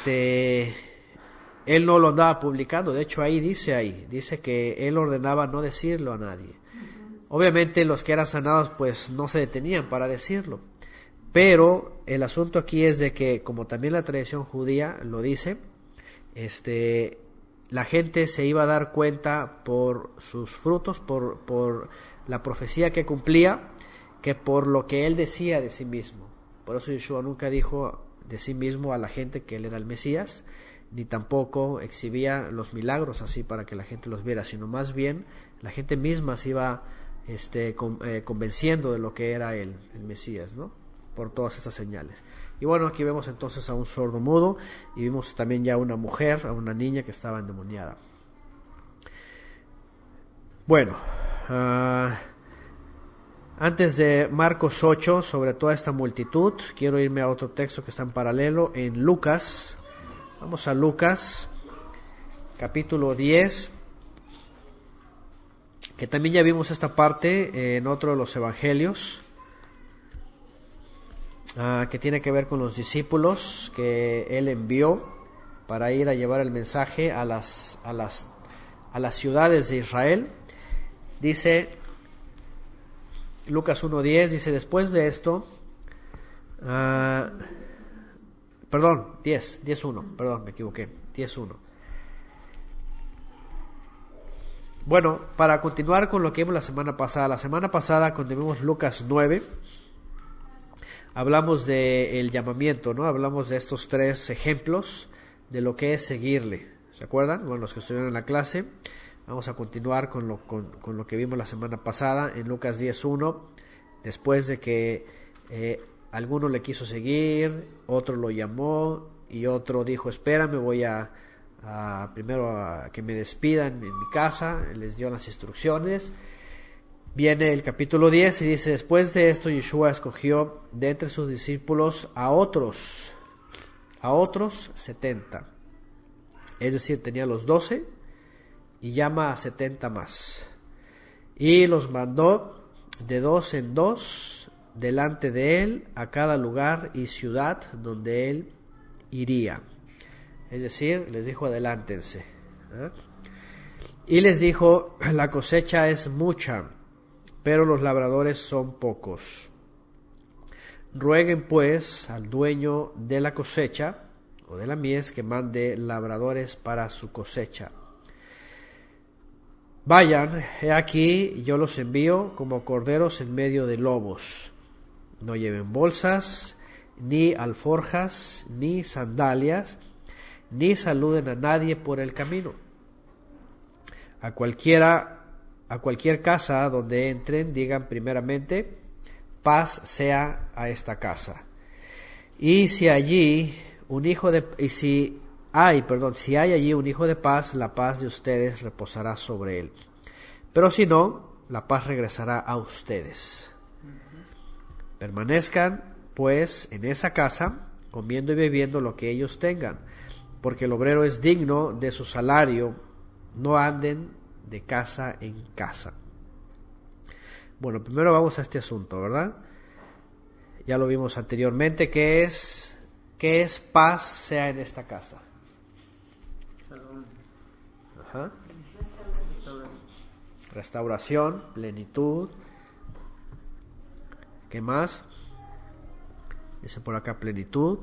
él no lo andaba publicando. De hecho, dice que él ordenaba no decirlo a nadie. Obviamente los que eran sanados pues no se detenían para decirlo. Pero el asunto aquí es de que, como también la tradición judía lo dice, la gente se iba a dar cuenta por sus frutos, por la profecía que cumplía, que por lo que él decía de sí mismo. Por eso Yeshua nunca dijo de sí mismo a la gente que él era el Mesías, ni tampoco exhibía los milagros así para que la gente los viera, sino más bien la gente misma se iba convenciendo de lo que era el Mesías, ¿no? Por todas estas señales. Y bueno, aquí vemos entonces a un sordo mudo, y vimos también ya a una mujer, a una niña que estaba endemoniada. Bueno, antes de Marcos 8, sobre toda esta multitud, quiero irme a otro texto que está en paralelo, en Lucas. Vamos a Lucas, capítulo 10, que también ya vimos esta parte en otro de los evangelios, que tiene que ver con los discípulos que él envió para ir a llevar el mensaje a las ciudades de Israel. Dice Lucas 1:10, dice: después de esto, 10:1, me equivoqué, 10:1. Bueno, para continuar con lo que vimos la semana pasada cuando vimos Lucas 9, hablamos del llamamiento, ¿no? Hablamos de estos 3 ejemplos de lo que es seguirle. ¿Se acuerdan? Bueno, los que estuvieron en la clase, vamos a continuar con lo que vimos la semana pasada en Lucas 10:1. Después de que alguno le quiso seguir, otro lo llamó y otro dijo: espérame, voy primero a que me despidan en mi casa. Les dio las instrucciones. Viene el capítulo 10 y dice: después de esto Yeshua escogió de entre sus discípulos a otros 70. Es decir, tenía los 12 y llama a 70 más. Y los mandó de 2 en 2 delante de él a cada lugar y ciudad donde él iría. Es decir, les dijo: adelántense. Y les dijo: la cosecha es mucha, pero los labradores son pocos. Rueguen pues al dueño de la cosecha o de la mies que mande labradores para su cosecha. Vayan, he aquí, yo los envío como corderos en medio de lobos. No lleven bolsas, ni alforjas, ni sandalias, ni saluden a nadie por el camino. A cualquier casa donde entren, digan primeramente: paz sea a esta casa. Y si allí un hijo de si hay allí un hijo de paz, la paz de ustedes reposará sobre él. Pero si no, la paz regresará a ustedes. Permanezcan pues en esa casa, comiendo y bebiendo lo que ellos tengan, porque el obrero es digno de su salario. No anden de casa en casa. Bueno, primero vamos a este asunto, ¿verdad? Ya lo vimos anteriormente. ¿Qué es paz sea en esta casa? Shalom. Ajá. Restauración, plenitud. ¿Qué más? Dice por acá plenitud.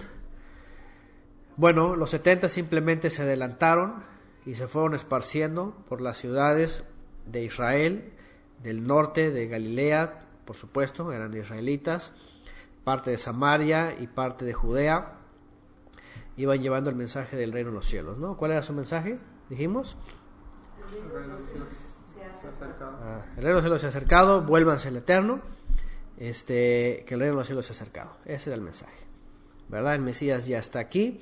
Bueno, los 70 simplemente se adelantaron y se fueron esparciendo por las ciudades de Israel, del norte de Galilea, por supuesto, eran israelitas, parte de Samaria y parte de Judea. Iban llevando el mensaje del reino de los cielos, ¿no? ¿Cuál era su mensaje? Dijimos. El reino de los cielos se ha acercado. El reino de los cielos se ha acercado, vuélvanse al eterno, que el reino de los cielos se ha acercado. Ese era el mensaje, ¿verdad? El Mesías ya está aquí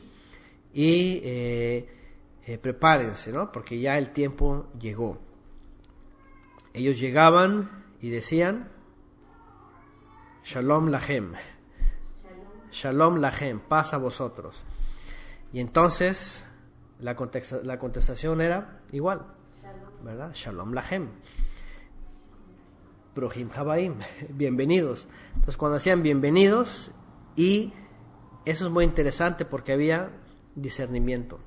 y prepárense, ¿no? Porque ya el tiempo llegó. Ellos llegaban y decían, Shalom Lachem, Shalom Lachem, paz a vosotros. Y entonces la contestación era igual, ¿verdad? Shalom Lachem, Brohim Habaim, bienvenidos. Entonces cuando decían bienvenidos, y eso es muy interesante porque había discernimiento,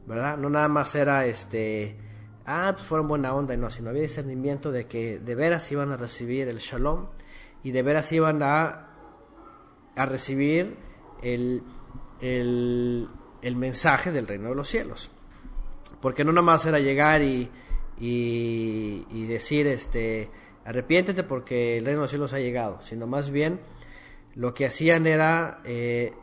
¿verdad? No nada más era pues fueron buena onda, y no, sino había discernimiento de que de veras iban a recibir el Shalom y de veras iban a recibir el mensaje del reino de los cielos. Porque no nada más era llegar y decir arrepiéntete porque el reino de los cielos ha llegado, sino más bien lo que hacían era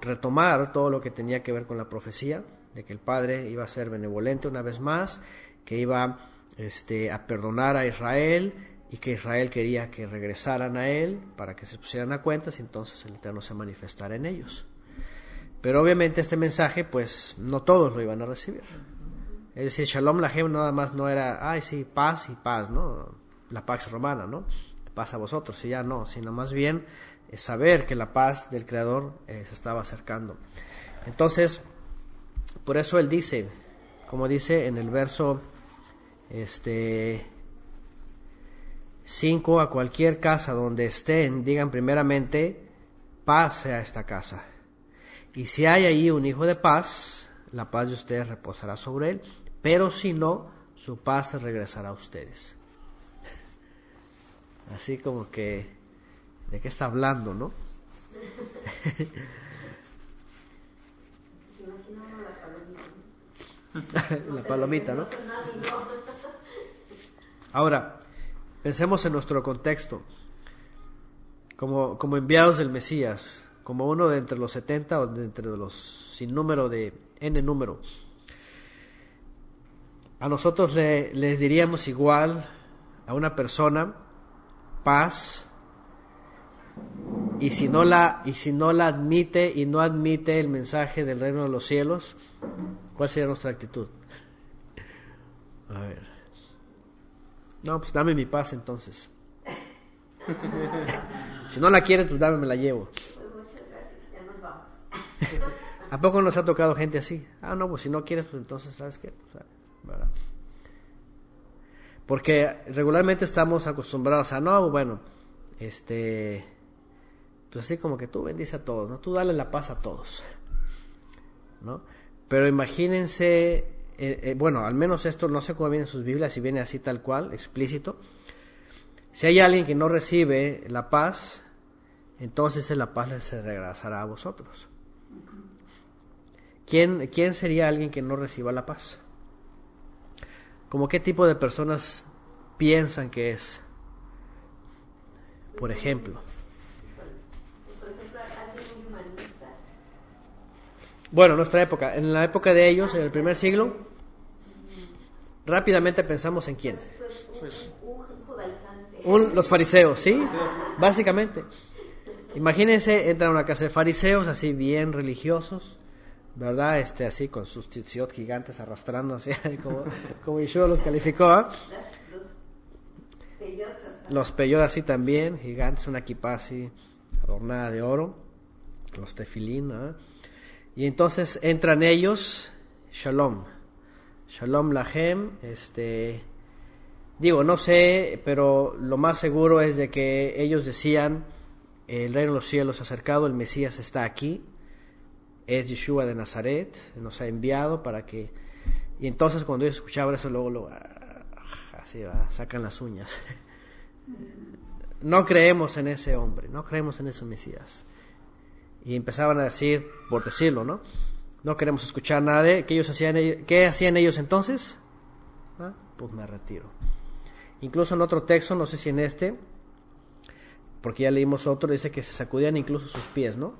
retomar todo lo que tenía que ver con la profecía de que el Padre iba a ser benevolente una vez más, que iba a perdonar a Israel y que Israel quería que regresaran a Él para que se pusieran a cuentas y entonces el Eterno se manifestara en ellos. Pero obviamente este mensaje pues no todos lo iban a recibir. Es decir, Shalom Lachem nada más no era, ay sí, paz y paz, ¿no? La Pax Romana, ¿no? Paz a vosotros, y ya no, sino más bien saber que la paz del Creador se estaba acercando. Entonces, por eso él dice, como dice en el verso 5, a cualquier casa donde estén, digan primeramente, paz sea esta casa. Y si hay allí un hijo de paz, la paz de ustedes reposará sobre él, pero si no, su paz se regresará a ustedes. Así como que, ¿de qué está hablando, no? La palomita, ¿no? Ahora, pensemos en nuestro contexto. Como enviados del Mesías, como uno de entre los 70 o de entre los sin número de N número, a nosotros les diríamos igual a una persona paz, y si no la admite y no admite el mensaje del reino de los cielos, ¿cuál sería nuestra actitud? A ver. No, pues dame mi paz entonces. Si no la quieres, pues dame, me la llevo. Pues muchas gracias, ya nos vamos. ¿A poco nos ha tocado gente así? Ah, no, pues si no quieres, pues entonces, ¿sabes qué? Pues, ¿verdad? Porque regularmente estamos acostumbrados a, no, bueno, pues así como que tú bendice a todos, ¿no? Tú dale la paz a todos, ¿no? Pero imagínense, bueno, al menos esto no sé cómo viene en sus Biblias, si viene así tal cual, explícito. Si hay alguien que no recibe la paz, entonces la paz se regresará a vosotros. ¿Quién sería alguien que no reciba la paz? ¿Cómo qué tipo de personas piensan que es? Por ejemplo. alguien humanista. Bueno, nuestra época, en la época de ellos, en el primer siglo, rápidamente pensamos en quién. Un judaizante. Los fariseos, ¿sí? Básicamente. Imagínense, entran a una casa de fariseos, así bien religiosos, ¿verdad? Así con sus tzitzit gigantes arrastrando, así como Yeshua los calificó, ¿eh? Los peyot así también, gigantes, una equipa así adornada de oro, los tefilín, ¿eh? Y entonces entran ellos, shalom lahem, digo, no sé, pero lo más seguro es de que ellos decían, el reino de los cielos se ha acercado, el Mesías está aquí, es Yeshua de Nazaret, nos ha enviado para que... Y entonces cuando ellos escuchaban eso, luego así sacan las uñas. No creemos en ese hombre, no creemos en ese Mesías. Y empezaban a decir, por decirlo, ¿no? No queremos escuchar nada de... ¿Qué hacían ellos entonces? Pues me retiro. Incluso en otro texto, no sé si en porque ya leímos otro, dice que se sacudían incluso sus pies, ¿no?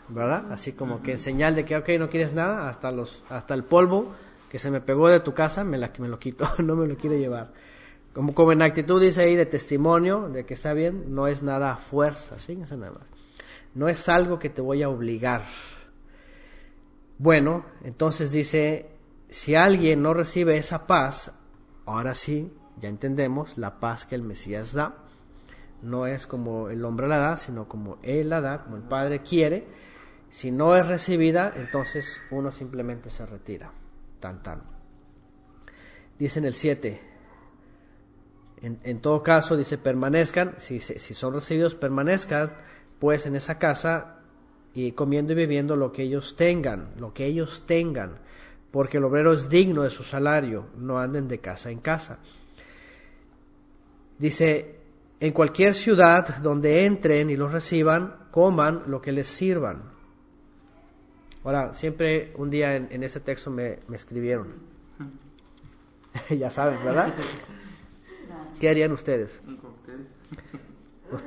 ¿Verdad? Así como que en señal de que, ok, no quieres nada, hasta el polvo que se me pegó de tu casa, me lo quito, no me lo quiero llevar. Como en actitud dice ahí de testimonio, de que está bien, no es nada a fuerzas, fíjense nada más. No es algo que te voy a obligar. Bueno, entonces dice, si alguien no recibe esa paz, ahora sí, ya entendemos la paz que el Mesías da. No es como el hombre la da, sino como Él la da, como el Padre quiere. Si no es recibida, entonces uno simplemente se retira. Tan. Dice en el 7, en todo caso, dice, permanezcan, si son recibidos, permanezcan pues en esa casa y comiendo y bebiendo lo que ellos tengan, porque el obrero es digno de su salario, no anden de casa en casa. Dice, en cualquier ciudad donde entren y los reciban, coman lo que les sirvan. Ahora, siempre un día en ese texto me escribieron. Ya saben, ¿verdad? ¿Qué harían ustedes?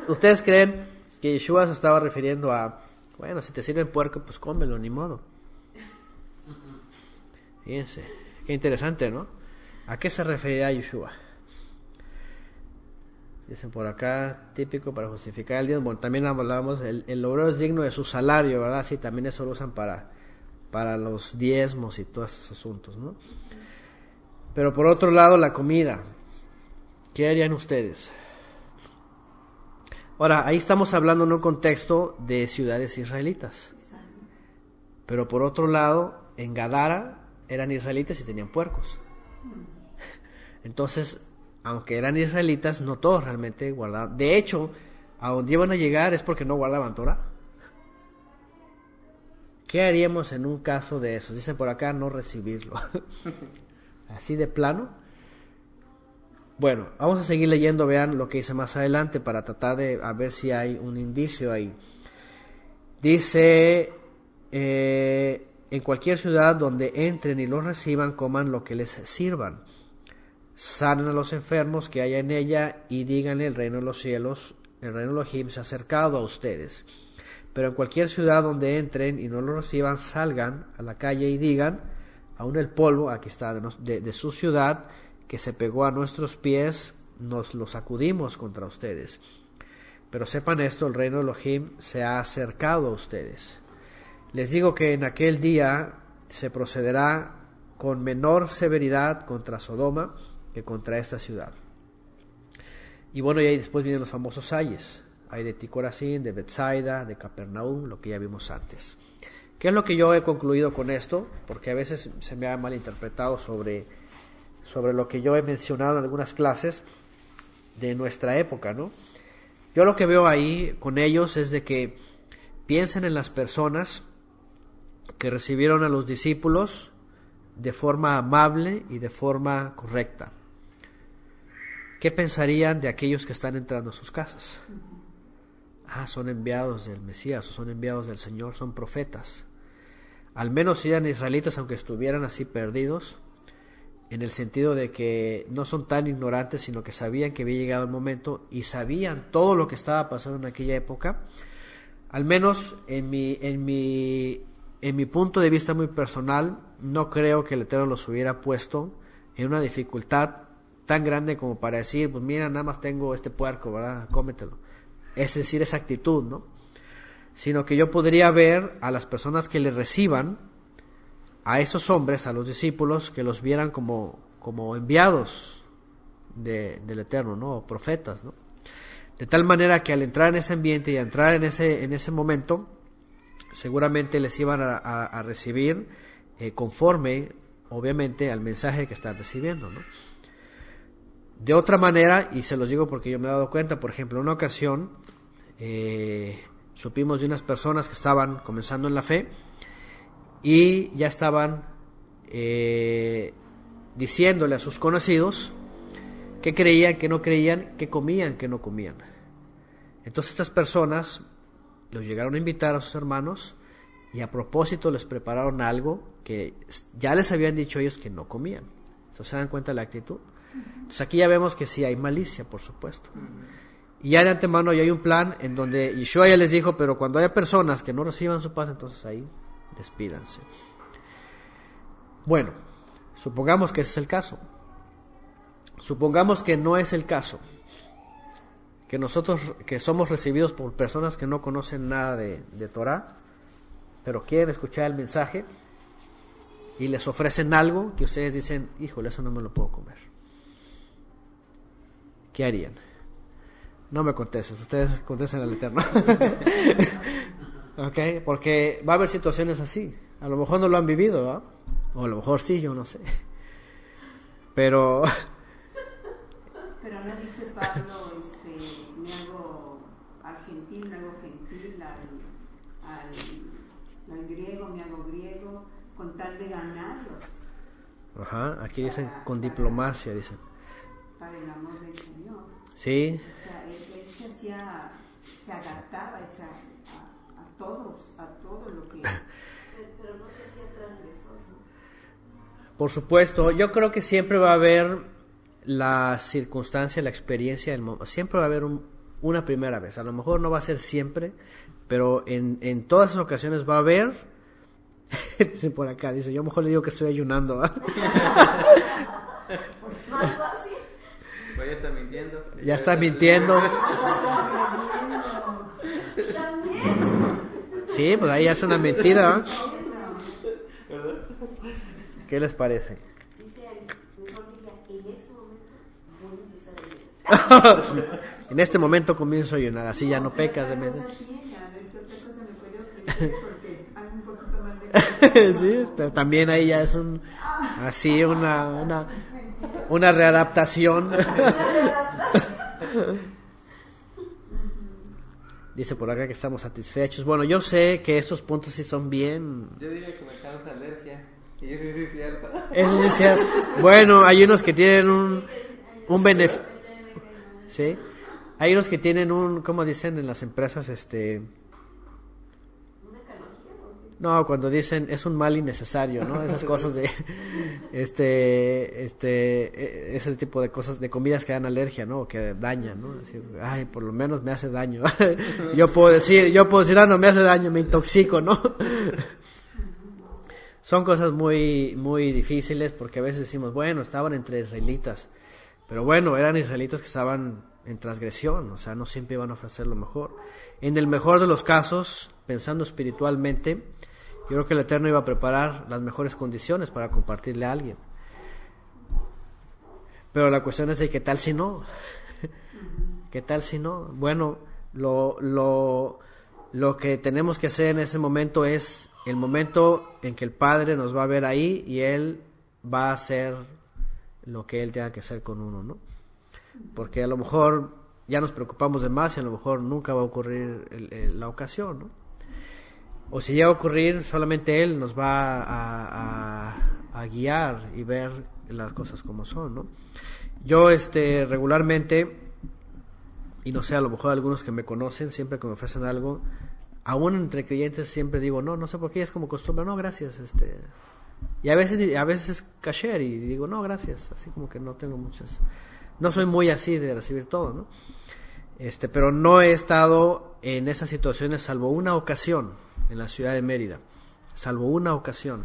¿Ustedes creen que Yeshua se estaba refiriendo a, bueno, si te sirven puerco, pues cómelo, ni modo? Fíjense, qué interesante, ¿no? ¿A qué se referirá Yeshua? Dicen por acá, típico para justificar el diezmo. Bueno, también hablábamos, el obrero es digno de su salario, ¿verdad? Sí, también eso lo usan para los diezmos y todos esos asuntos, ¿no? Pero por otro lado, la comida. ¿Qué harían ustedes? Ahora, ahí estamos hablando en un contexto de ciudades israelitas. Pero por otro lado, en Gadara eran israelitas y tenían puercos. Entonces, aunque eran israelitas, no todos realmente guardaban. De hecho, a donde iban a llegar es porque no guardaban Torah. ¿Qué haríamos en un caso de eso? Dicen por acá, no recibirlo. Así de plano. Bueno, vamos a seguir leyendo, vean lo que dice más adelante para tratar de a ver si hay un indicio ahí. Dice, en cualquier ciudad donde entren y los reciban, coman lo que les sirvan. Sanen a los enfermos que haya en ella y díganle, el reino de los cielos, el reino de Elohim se ha acercado a ustedes. Pero en cualquier ciudad donde entren y no lo reciban, salgan a la calle y digan, aún el polvo, aquí está, de su ciudad, que se pegó a nuestros pies, nos lo sacudimos contra ustedes. Pero sepan esto, el reino de Elohim se ha acercado a ustedes. Les digo que en aquel día se procederá con menor severidad contra Sodoma que contra esta ciudad. Y bueno, y ahí después vienen los famosos ayes. Hay de Ticorazín, de Betsaida, de Capernaum, lo que ya vimos antes. ¿Qué es lo que yo he concluido con esto? Porque a veces se me ha malinterpretado sobre lo que yo he mencionado en algunas clases de nuestra época, ¿no? Yo lo que veo ahí con ellos es de que piensen en las personas que recibieron a los discípulos de forma amable y de forma correcta. ¿Qué pensarían de aquellos que están entrando a sus casas? Son enviados del Mesías, o son enviados del Señor, son profetas. Al menos si eran israelitas, aunque estuvieran así perdidos, en el sentido de que no son tan ignorantes, sino que sabían que había llegado el momento y sabían todo lo que estaba pasando en aquella época. Al menos en mi punto de vista muy personal, no creo que el Eterno los hubiera puesto en una dificultad tan grande como para decir, pues mira, nada más tengo este puerco, ¿verdad? Cómetelo. Es decir, esa actitud, ¿no? sino que yo podría ver a las personas que le reciban, a esos hombres, a los discípulos, que los vieran como enviados del Eterno, ¿no? O profetas, ¿no? De tal manera que al entrar en ese ambiente y a entrar en ese momento, seguramente les iban a recibir conforme, obviamente, al mensaje que están recibiendo, ¿no? De otra manera, y se los digo porque yo me he dado cuenta, por ejemplo, en una ocasión supimos de unas personas que estaban comenzando en la fe y ya estaban diciéndole a sus conocidos que creían, que no creían, que comían, que no comían. Entonces estas personas los llegaron a invitar a sus hermanos y a propósito les prepararon algo que ya les habían dicho ellos que no comían. ¿Se dan cuenta de la actitud? Entonces aquí ya vemos que sí hay malicia, por supuesto. Y ya de antemano ya hay un plan en donde Yeshua ya les dijo, pero cuando haya personas que no reciban su paz, entonces ahí despídanse. Bueno, supongamos que ese es el caso. Supongamos que no es el caso. Que nosotros, que somos recibidos por personas que no conocen nada de Torah, pero quieren escuchar el mensaje y les ofrecen algo que ustedes dicen, híjole, eso no me lo puedo comer. ¿Qué harían? No me contestes, ustedes contesten al Eterno. ¿Ok? Porque va a haber situaciones así. A lo mejor no lo han vivido, ¿verdad? O a lo mejor sí, yo no sé. Pero no dice Pablo, me hago argentino, me hago gentil, al griego, me hago griego, con tal de ganarlos. Ajá, aquí dicen con diplomacia, dicen. Para el amor del Señor. Sí. O sea, él se adaptaba a todos, a todo lo que... Pero no se hacía transgresor, ¿no? Por supuesto, yo creo que siempre va a haber la circunstancia, la experiencia, siempre va a haber una primera vez. A lo mejor no va a ser siempre, pero en todas las ocasiones va a haber. Dice por acá, dice, yo mejor le digo que estoy ayunando. Pues más fácil. Pues ya está mintiendo. Ya está mintiendo. Sí, pues ahí hace una mentira. ¿Qué les parece? Dice mejor diga, en este momento comienzo a ayunar. En este momento comienzo a ayunar, así ya no pecas de medio. Sí, pero también ahí ya es una readaptación. Dice por acá que estamos satisfechos. Bueno, yo sé que estos puntos sí son bien. Yo diría que me causa alergia. Y eso sí es cierto. Eso sí es cierto. Bueno, hay unos que tienen un beneficio. Sí. Hay unos que tienen ¿cómo dicen en las empresas? No, cuando dicen es un mal innecesario, ¿no? Esas cosas de ese tipo de cosas, de comidas que dan alergia, ¿no? O que dañan, ¿no? Así, ay, por lo menos me hace daño. Yo puedo decir, no me hace daño, me intoxico, ¿no? Son cosas muy muy difíciles porque a veces decimos, bueno, estaban entre israelitas, pero bueno, eran israelitas que estaban en transgresión, o sea, no siempre iban a ofrecer lo mejor. En el mejor de los casos, pensando espiritualmente, yo creo que el Eterno iba a preparar las mejores condiciones para compartirle a alguien. Pero la cuestión es de qué tal si no. ¿Qué tal si no? Bueno, lo que tenemos que hacer en ese momento es el momento en que el Padre nos va a ver ahí y Él va a hacer lo que Él tenga que hacer con uno, ¿no? Porque a lo mejor ya nos preocupamos de más y a lo mejor nunca va a ocurrir la ocasión, ¿no? O si llega a ocurrir, solamente Él nos va a guiar y ver las cosas como son, ¿no? Yo regularmente, y no sé, a lo mejor algunos que me conocen, siempre que me ofrecen algo, aún entre creyentes siempre digo, no sé por qué, es como costumbre, no, gracias, y a veces es kasher y digo, no, gracias, así como que no tengo muchas, no soy muy así de recibir todo, ¿no? Pero no he estado en esas situaciones salvo una ocasión en la ciudad de Mérida, salvo una ocasión,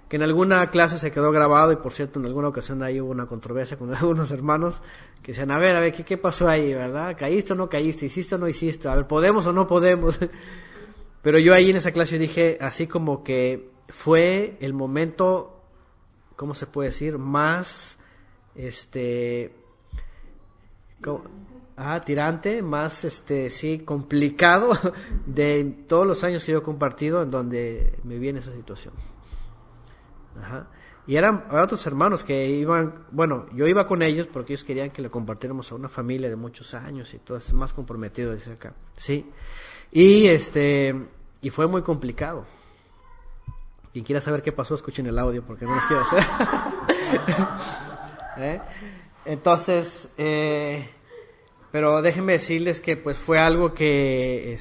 que en alguna clase se quedó grabado y por cierto en alguna ocasión ahí hubo una controversia con algunos hermanos que decían, a ver, ¿qué pasó ahí, verdad? ¿Caíste o no caíste? ¿Hiciste o no hiciste? A ver, ¿podemos o no podemos? Pero yo ahí en esa clase dije, así como que fue el momento, ¿cómo se puede decir? Más, tirante, más, sí, complicado de todos los años que yo he compartido en donde me vi en esa situación. Ajá. Y eran otros hermanos que iban, bueno, yo iba con ellos porque ellos querían que le compartiéramos a una familia de muchos años y todo, es más comprometido, dice acá, sí. Y y fue muy complicado. Quien quiera saber qué pasó, escuchen el audio porque no les quiero hacer. Entonces, pero déjenme decirles que pues fue algo que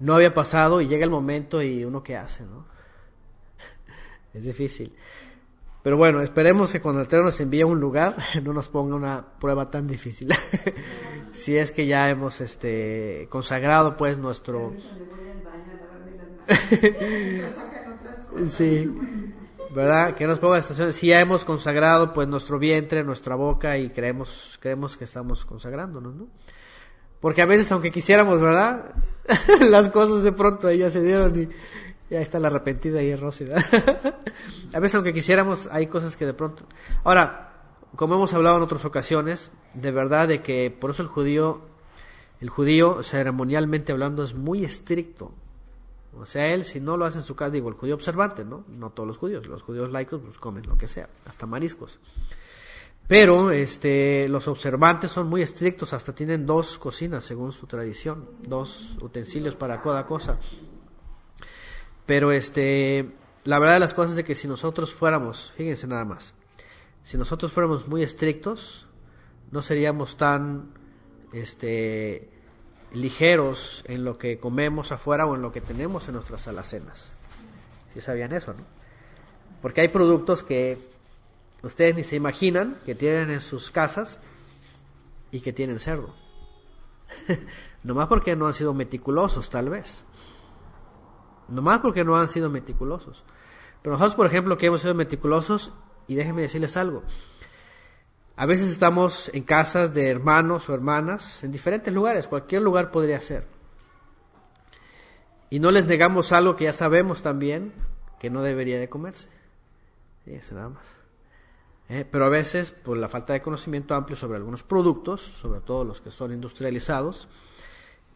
no había pasado y llega el momento y uno qué hace, ¿no? Es difícil. Pero bueno, esperemos que cuando el Eterno nos envíe a un lugar no nos ponga una prueba tan difícil. Si es que ya hemos consagrado pues nuestro... Sí, ¿verdad? Que nos ponga situaciones. Si ya hemos consagrado pues nuestro vientre, nuestra boca y creemos que estamos consagrándonos, ¿no? Porque a veces aunque quisiéramos, ¿verdad? Las cosas de pronto ahí ya se dieron y ya está la arrepentida ahí Rosy, ¿verdad? A veces aunque quisiéramos hay cosas que de pronto... Ahora, como hemos hablado en otras ocasiones, de verdad de que por eso el judío ceremonialmente hablando es muy estricto. O sea, él si no lo hace en su casa, digo, el judío observante, ¿no? No todos los judíos laicos pues comen lo que sea, hasta mariscos. Pero los observantes son muy estrictos, hasta tienen 2 cocinas según su tradición, 2 utensilios para cada cosa. Pero la verdad de las cosas es de que si nosotros fuéramos, fíjense nada más, si nosotros fuéramos muy estrictos, no seríamos tan ligeros en lo que comemos afuera o en lo que tenemos en nuestras alacenas. ¿Sí sabían eso, no? Porque hay productos que ustedes ni se imaginan que tienen en sus casas y que tienen cerdo. Nomás porque no han sido meticulosos, tal vez. Nomás porque no han sido meticulosos. Pero nosotros, por ejemplo, que hemos sido meticulosos, y déjenme decirles algo. A veces estamos en casas de hermanos o hermanas, en diferentes lugares, cualquier lugar podría ser. Y no les negamos algo que ya sabemos también que no debería de comerse. Sí, eso nada más. Pero a veces, por la falta de conocimiento amplio sobre algunos productos, sobre todo los que son industrializados,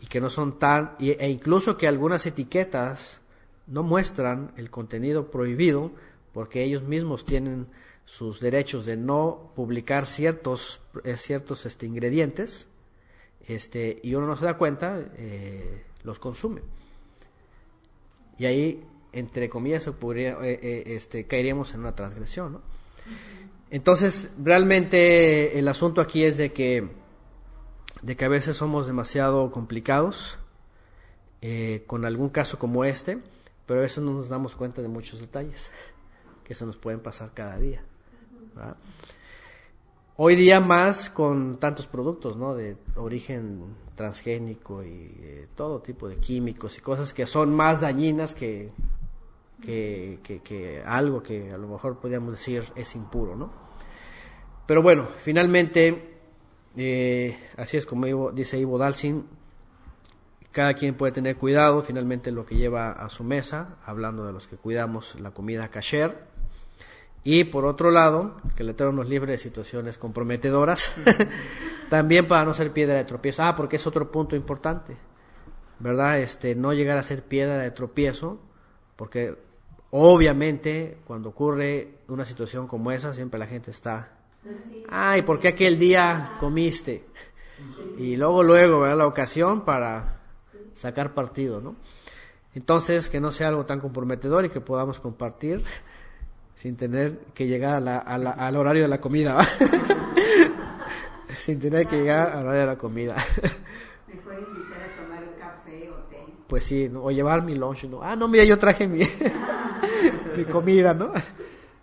y que no son e incluso que algunas etiquetas no muestran el contenido prohibido, porque ellos mismos tienen sus derechos de no publicar ciertos ingredientes, y uno no se da cuenta, los consume. Y ahí, entre comillas, caeríamos en una transgresión, ¿no? Entonces, realmente el asunto aquí es de que a veces somos demasiado complicados con algún caso como pero a veces no nos damos cuenta de muchos detalles que se nos pueden pasar cada día, ¿verdad? Hoy día más con tantos productos, ¿no? De origen transgénico y todo tipo de químicos y cosas que son más dañinas que algo que a lo mejor podríamos decir es impuro, ¿no? Pero bueno, finalmente, así es como dice Ivo Dalsin, cada quien puede tener cuidado, finalmente lo que lleva a su mesa, hablando de los que cuidamos la comida kasher, y por otro lado, que el Eterno nos libre de situaciones comprometedoras, también para no ser piedra de tropiezo, porque es otro punto importante, ¿verdad? No llegar a ser piedra de tropiezo, porque obviamente cuando ocurre una situación como esa, siempre la gente está, ¿y por qué aquel día comiste? Y luego, ¿verdad? La ocasión para sacar partido, ¿no? Entonces, que no sea algo tan comprometedor y que podamos compartir sin tener que llegar al horario de la comida, ¿va? Sin tener que llegar al horario de la comida. Mejor invitar a tomar un café o té. Pues sí, ¿no? O llevar mi lunch, ¿no? No, mira, yo traje mi comida, ¿no?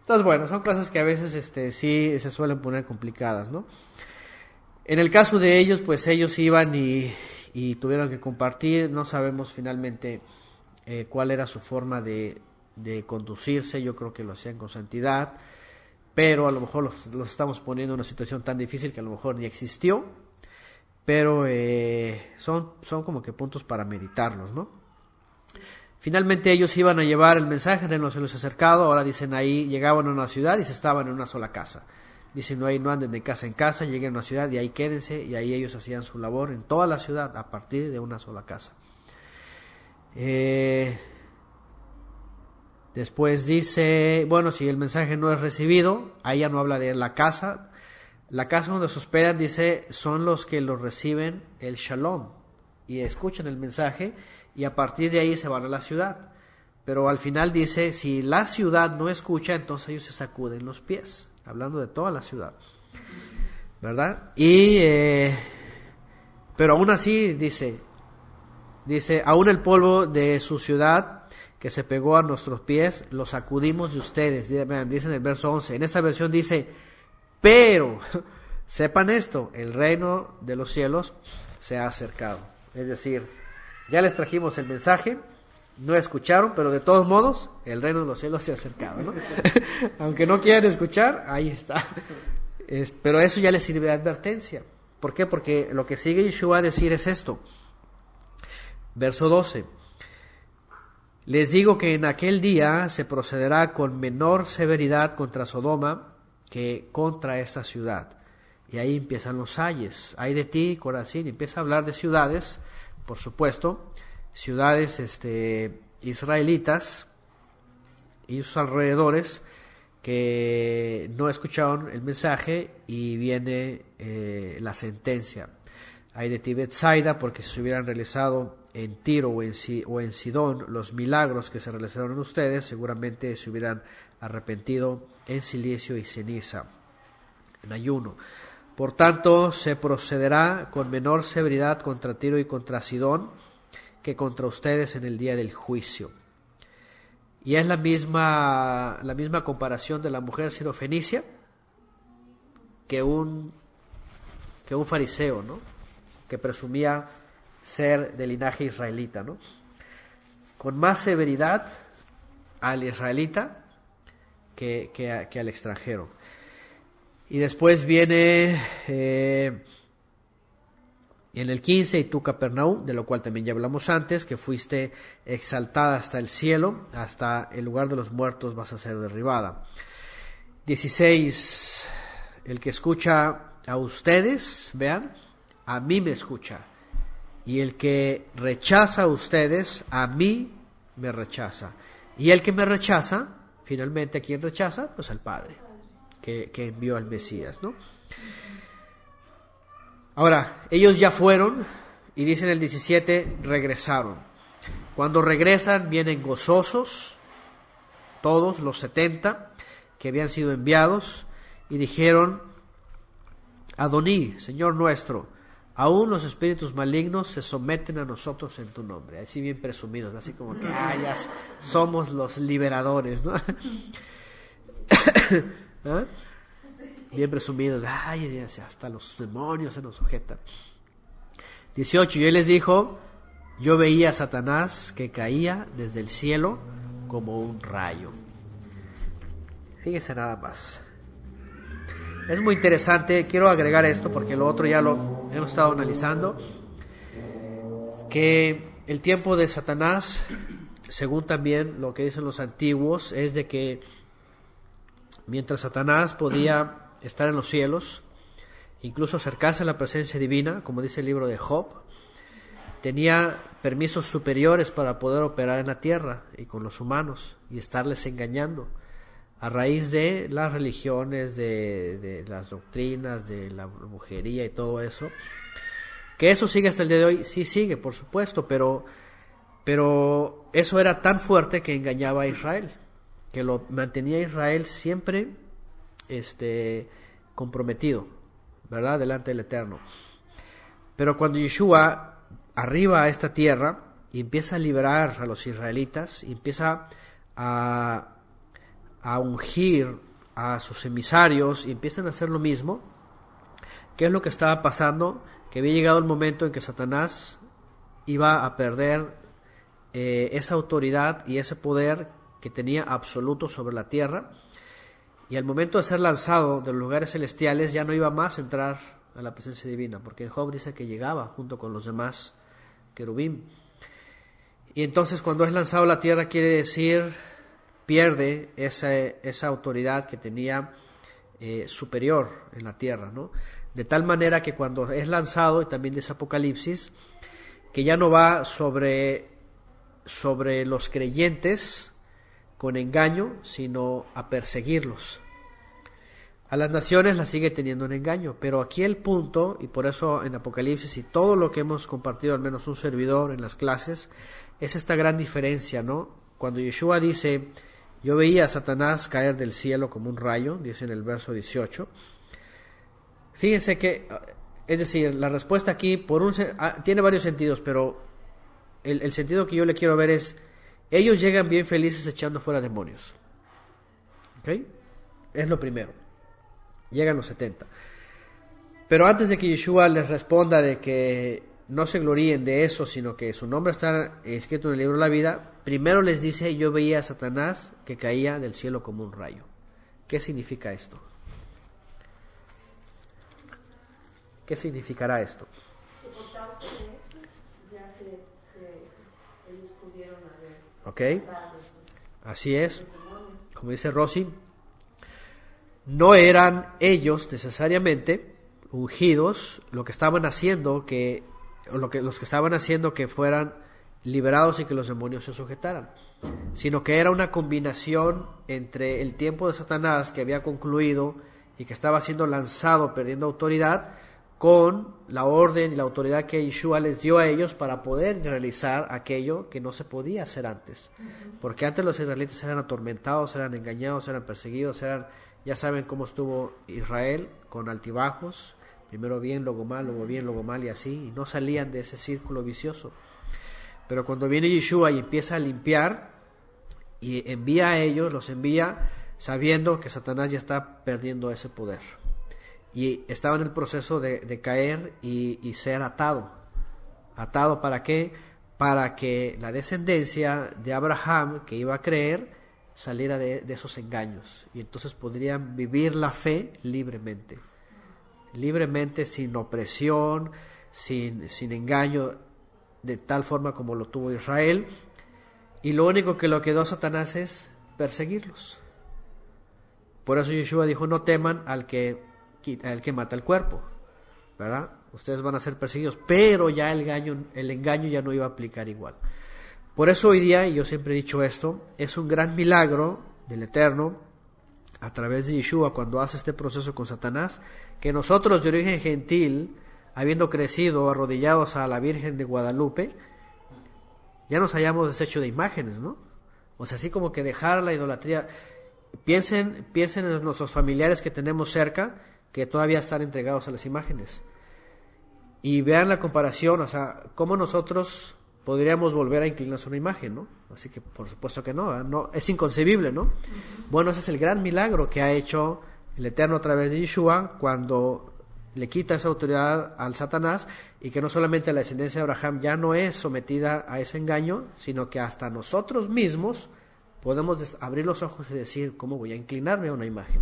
Entonces, bueno, son cosas que a veces sí se suelen poner complicadas, ¿no? En el caso de ellos, pues ellos iban y tuvieron que compartir, no sabemos finalmente cuál era su forma de conducirse, yo creo que lo hacían con santidad, pero a lo mejor los estamos poniendo en una situación tan difícil que a lo mejor ni existió, pero son como que puntos para meditarlos, ¿no? Finalmente ellos iban a llevar el mensaje, el reino se les acercado. Ahora dicen ahí, llegaban a una ciudad y se estaban en una sola casa. Dicen, no anden de casa en casa, lleguen a una ciudad y ahí quédense, y ahí ellos hacían su labor en toda la ciudad a partir de una sola casa. Después dice, bueno, si el mensaje no es recibido, ahí ya no habla de la casa donde se hospedan, dice, son los que los reciben el shalom y escuchan el mensaje, y a partir de ahí se van a la ciudad. Pero al final dice, si la ciudad no escucha, entonces ellos se sacuden los pies, hablando de toda la ciudad, ¿verdad? Pero aún así dice, aún el polvo de su ciudad que se pegó a nuestros pies, lo sacudimos de ustedes. Dice en el verso 11, en esta versión dice, pero sepan esto, el reino de los cielos se ha acercado. Es decir, ya les trajimos el mensaje, no escucharon, pero de todos modos, el reino de los cielos se ha acercado, ¿no? Aunque no quieran escuchar, ahí está. Pero eso ya les sirve de advertencia. ¿Por qué? Porque lo que sigue Yeshua a decir es esto. Verso 12. Les digo que en aquel día se procederá con menor severidad contra Sodoma que contra esta ciudad. Y ahí empiezan los ayes. Ay de ti, Corazín. Empieza a hablar de ciudades, por supuesto, ciudades israelitas y sus alrededores que no escucharon el mensaje, y viene la sentencia. Ay de ti, Betsaida, porque si se hubieran realizado en Tiro o en Sidón los milagros que se realizaron en ustedes, seguramente se hubieran arrepentido en silicio y ceniza, en ayuno. Por tanto, se procederá con menor severidad contra Tiro y contra Sidón que contra ustedes en el día del juicio. Y es la misma comparación de la mujer sirofenicia que un fariseo, ¿no? Que presumía ser de linaje israelita, ¿no? Con más severidad al israelita que al extranjero. Y después viene en el 15, y tú, Capernaum, de lo cual también ya hablamos antes, que fuiste exaltada hasta el cielo, hasta el lugar de los muertos vas a ser derribada. 16, el que escucha a ustedes, vean, a mí me escucha. Y el que rechaza a ustedes, a mí me rechaza. Y el que me rechaza, finalmente, ¿a quién rechaza? Pues al Padre, que envió al Mesías, ¿no? Ahora, ellos ya fueron, y dice en el 17, regresaron. Cuando regresan, vienen gozosos, todos los 70 que habían sido enviados, y dijeron, Adoní, Señor nuestro, aún los espíritus malignos se someten a nosotros en tu nombre. Así bien presumidos, así como que, ya somos los liberadores, ¿no? ¿Ah? Bien presumidos, hasta los demonios se nos sujetan. 18, y él les dijo, yo veía a Satanás que caía desde el cielo como un rayo. Fíjense nada más. Es muy interesante, quiero agregar esto porque lo otro ya lo hemos estado analizando, que el tiempo de Satanás, según también lo que dicen los antiguos, es de que mientras Satanás podía estar en los cielos, incluso acercarse a la presencia divina, como dice el libro de Job, tenía permisos superiores para poder operar en la tierra y con los humanos y estarles engañando a raíz de las religiones, de las doctrinas, de la brujería y todo eso. Que eso sigue hasta el día de hoy, sí sigue, por supuesto, pero eso era tan fuerte que engañaba a Israel, que lo mantenía a Israel siempre comprometido, ¿verdad?, delante del Eterno. Pero cuando Yeshua arriba a esta tierra y empieza a liberar a los israelitas y empieza a ungir a sus emisarios y empiezan a hacer lo mismo, ¿qué es lo que estaba pasando? Que había llegado el momento en que Satanás iba a perder esa autoridad y ese poder que tenía absoluto sobre la tierra, y al momento de ser lanzado de los lugares celestiales ya no iba más a entrar a la presencia divina, porque Job dice que llegaba junto con los demás querubín. Y entonces cuando es lanzado a la tierra quiere decir pierde esa autoridad que tenía superior en la tierra, ¿no? De tal manera que cuando es lanzado, y también dice Apocalipsis, que ya no va sobre los creyentes con engaño, sino a perseguirlos. A las naciones las sigue teniendo en engaño, pero aquí el punto, y por eso en Apocalipsis y todo lo que hemos compartido, al menos un servidor en las clases, es esta gran diferencia, ¿no? Cuando Yeshua dice, yo veía a Satanás caer del cielo como un rayo, dice en el verso 18, fíjense que, es decir, la respuesta aquí tiene varios sentidos, pero el sentido que yo le quiero ver es, ellos llegan bien felices echando fuera demonios. ¿Ok? Es lo primero. Llegan los 70. Pero antes de que Yeshua les responda de que no se gloríen de eso, sino que su nombre está escrito en el libro de la vida, primero les dice, yo veía a Satanás que caía del cielo como un rayo. ¿Qué significa esto? ¿Qué significará esto? ¿Ok? Así es. Como dice Rosy, no eran ellos necesariamente ungidos los que estaban haciendo que fueran liberados y que los demonios se sujetaran, sino que era una combinación entre el tiempo de Satanás que había concluido y que estaba siendo lanzado perdiendo autoridad, con la orden y la autoridad que Yeshua les dio a ellos para poder realizar aquello que no se podía hacer antes. Porque antes los israelitas eran atormentados, eran engañados, eran perseguidos, ya saben cómo estuvo Israel con altibajos, primero bien, luego mal, luego bien, luego mal y así, y no salían de ese círculo vicioso. Pero cuando viene Yeshua y empieza a limpiar y envía a ellos, los envía sabiendo que Satanás ya está perdiendo ese poder. Y estaba en el proceso de caer y ser atado. ¿Atado para qué? Para que la descendencia de Abraham, que iba a creer, saliera de esos engaños. Y entonces podrían vivir la fe libremente. Libremente, sin opresión, sin engaño, de tal forma como lo tuvo Israel. Y lo único que lo quedó a Satanás es perseguirlos. Por eso Yeshua dijo, no teman al que mata el cuerpo, ¿verdad? Ustedes van a ser perseguidos, pero ya el engaño ya no iba a aplicar igual. Por eso hoy día, y yo siempre he dicho esto, es un gran milagro del Eterno, a través de Yeshua, cuando hace este proceso con Satanás, que nosotros de origen gentil, habiendo crecido arrodillados a la Virgen de Guadalupe, ya nos hayamos deshecho de imágenes, ¿no? O sea, así como que dejar la idolatría. Piensen en nuestros familiares que tenemos cerca, que todavía están entregados a las imágenes. Y vean la comparación, o sea, cómo nosotros podríamos volver a inclinarnos a una imagen, ¿no? Así que por supuesto que no, es inconcebible, ¿no? Bueno, ese es el gran milagro que ha hecho el Eterno a través de Yeshua cuando le quita esa autoridad al Satanás, y que no solamente la descendencia de Abraham ya no es sometida a ese engaño, sino que hasta nosotros mismos podemos abrir los ojos y decir, ¿cómo voy a inclinarme a una imagen?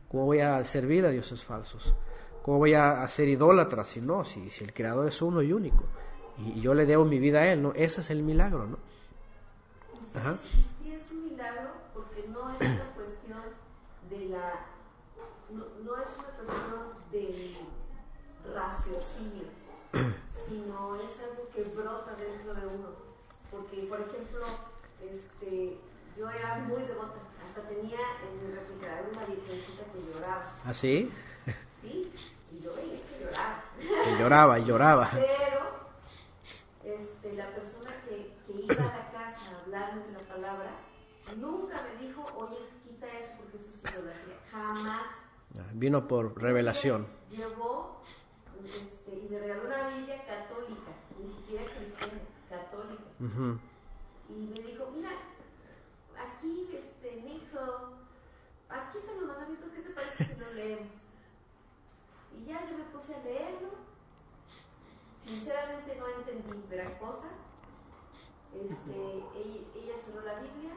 ¿Cómo voy a servir a dioses falsos? ¿Cómo voy a ser idólatra? Si el Creador es uno y único, y yo le debo mi vida a Él, ¿no? Ese es el milagro, ¿no? Ajá. Sí es un milagro, porque no es una cuestión no es una cuestión del raciocinio, sino es algo que brota dentro de uno. Porque, por ejemplo, yo era muy devota, hasta tenía en mi refrigerador una virgencita que lloraba. ¿Ah, sí? Sí, y yo veía que lloraba. Que lloraba y lloraba. Pero la persona que iba a la casa a hablarme de la palabra, nunca me dijo, oye, quita eso porque eso es idolatría. Jamás. Vino por revelación. Llevó y me regaló una Biblia católica, ni siquiera cristiana, católica. Uh-huh. Y me dijo, mira, aquí en Éxodo, aquí están los mandamientos, ¿qué te parece si los leemos? Y ya yo me puse a leerlo. Sinceramente no entendí gran cosa. Ella cerró la Biblia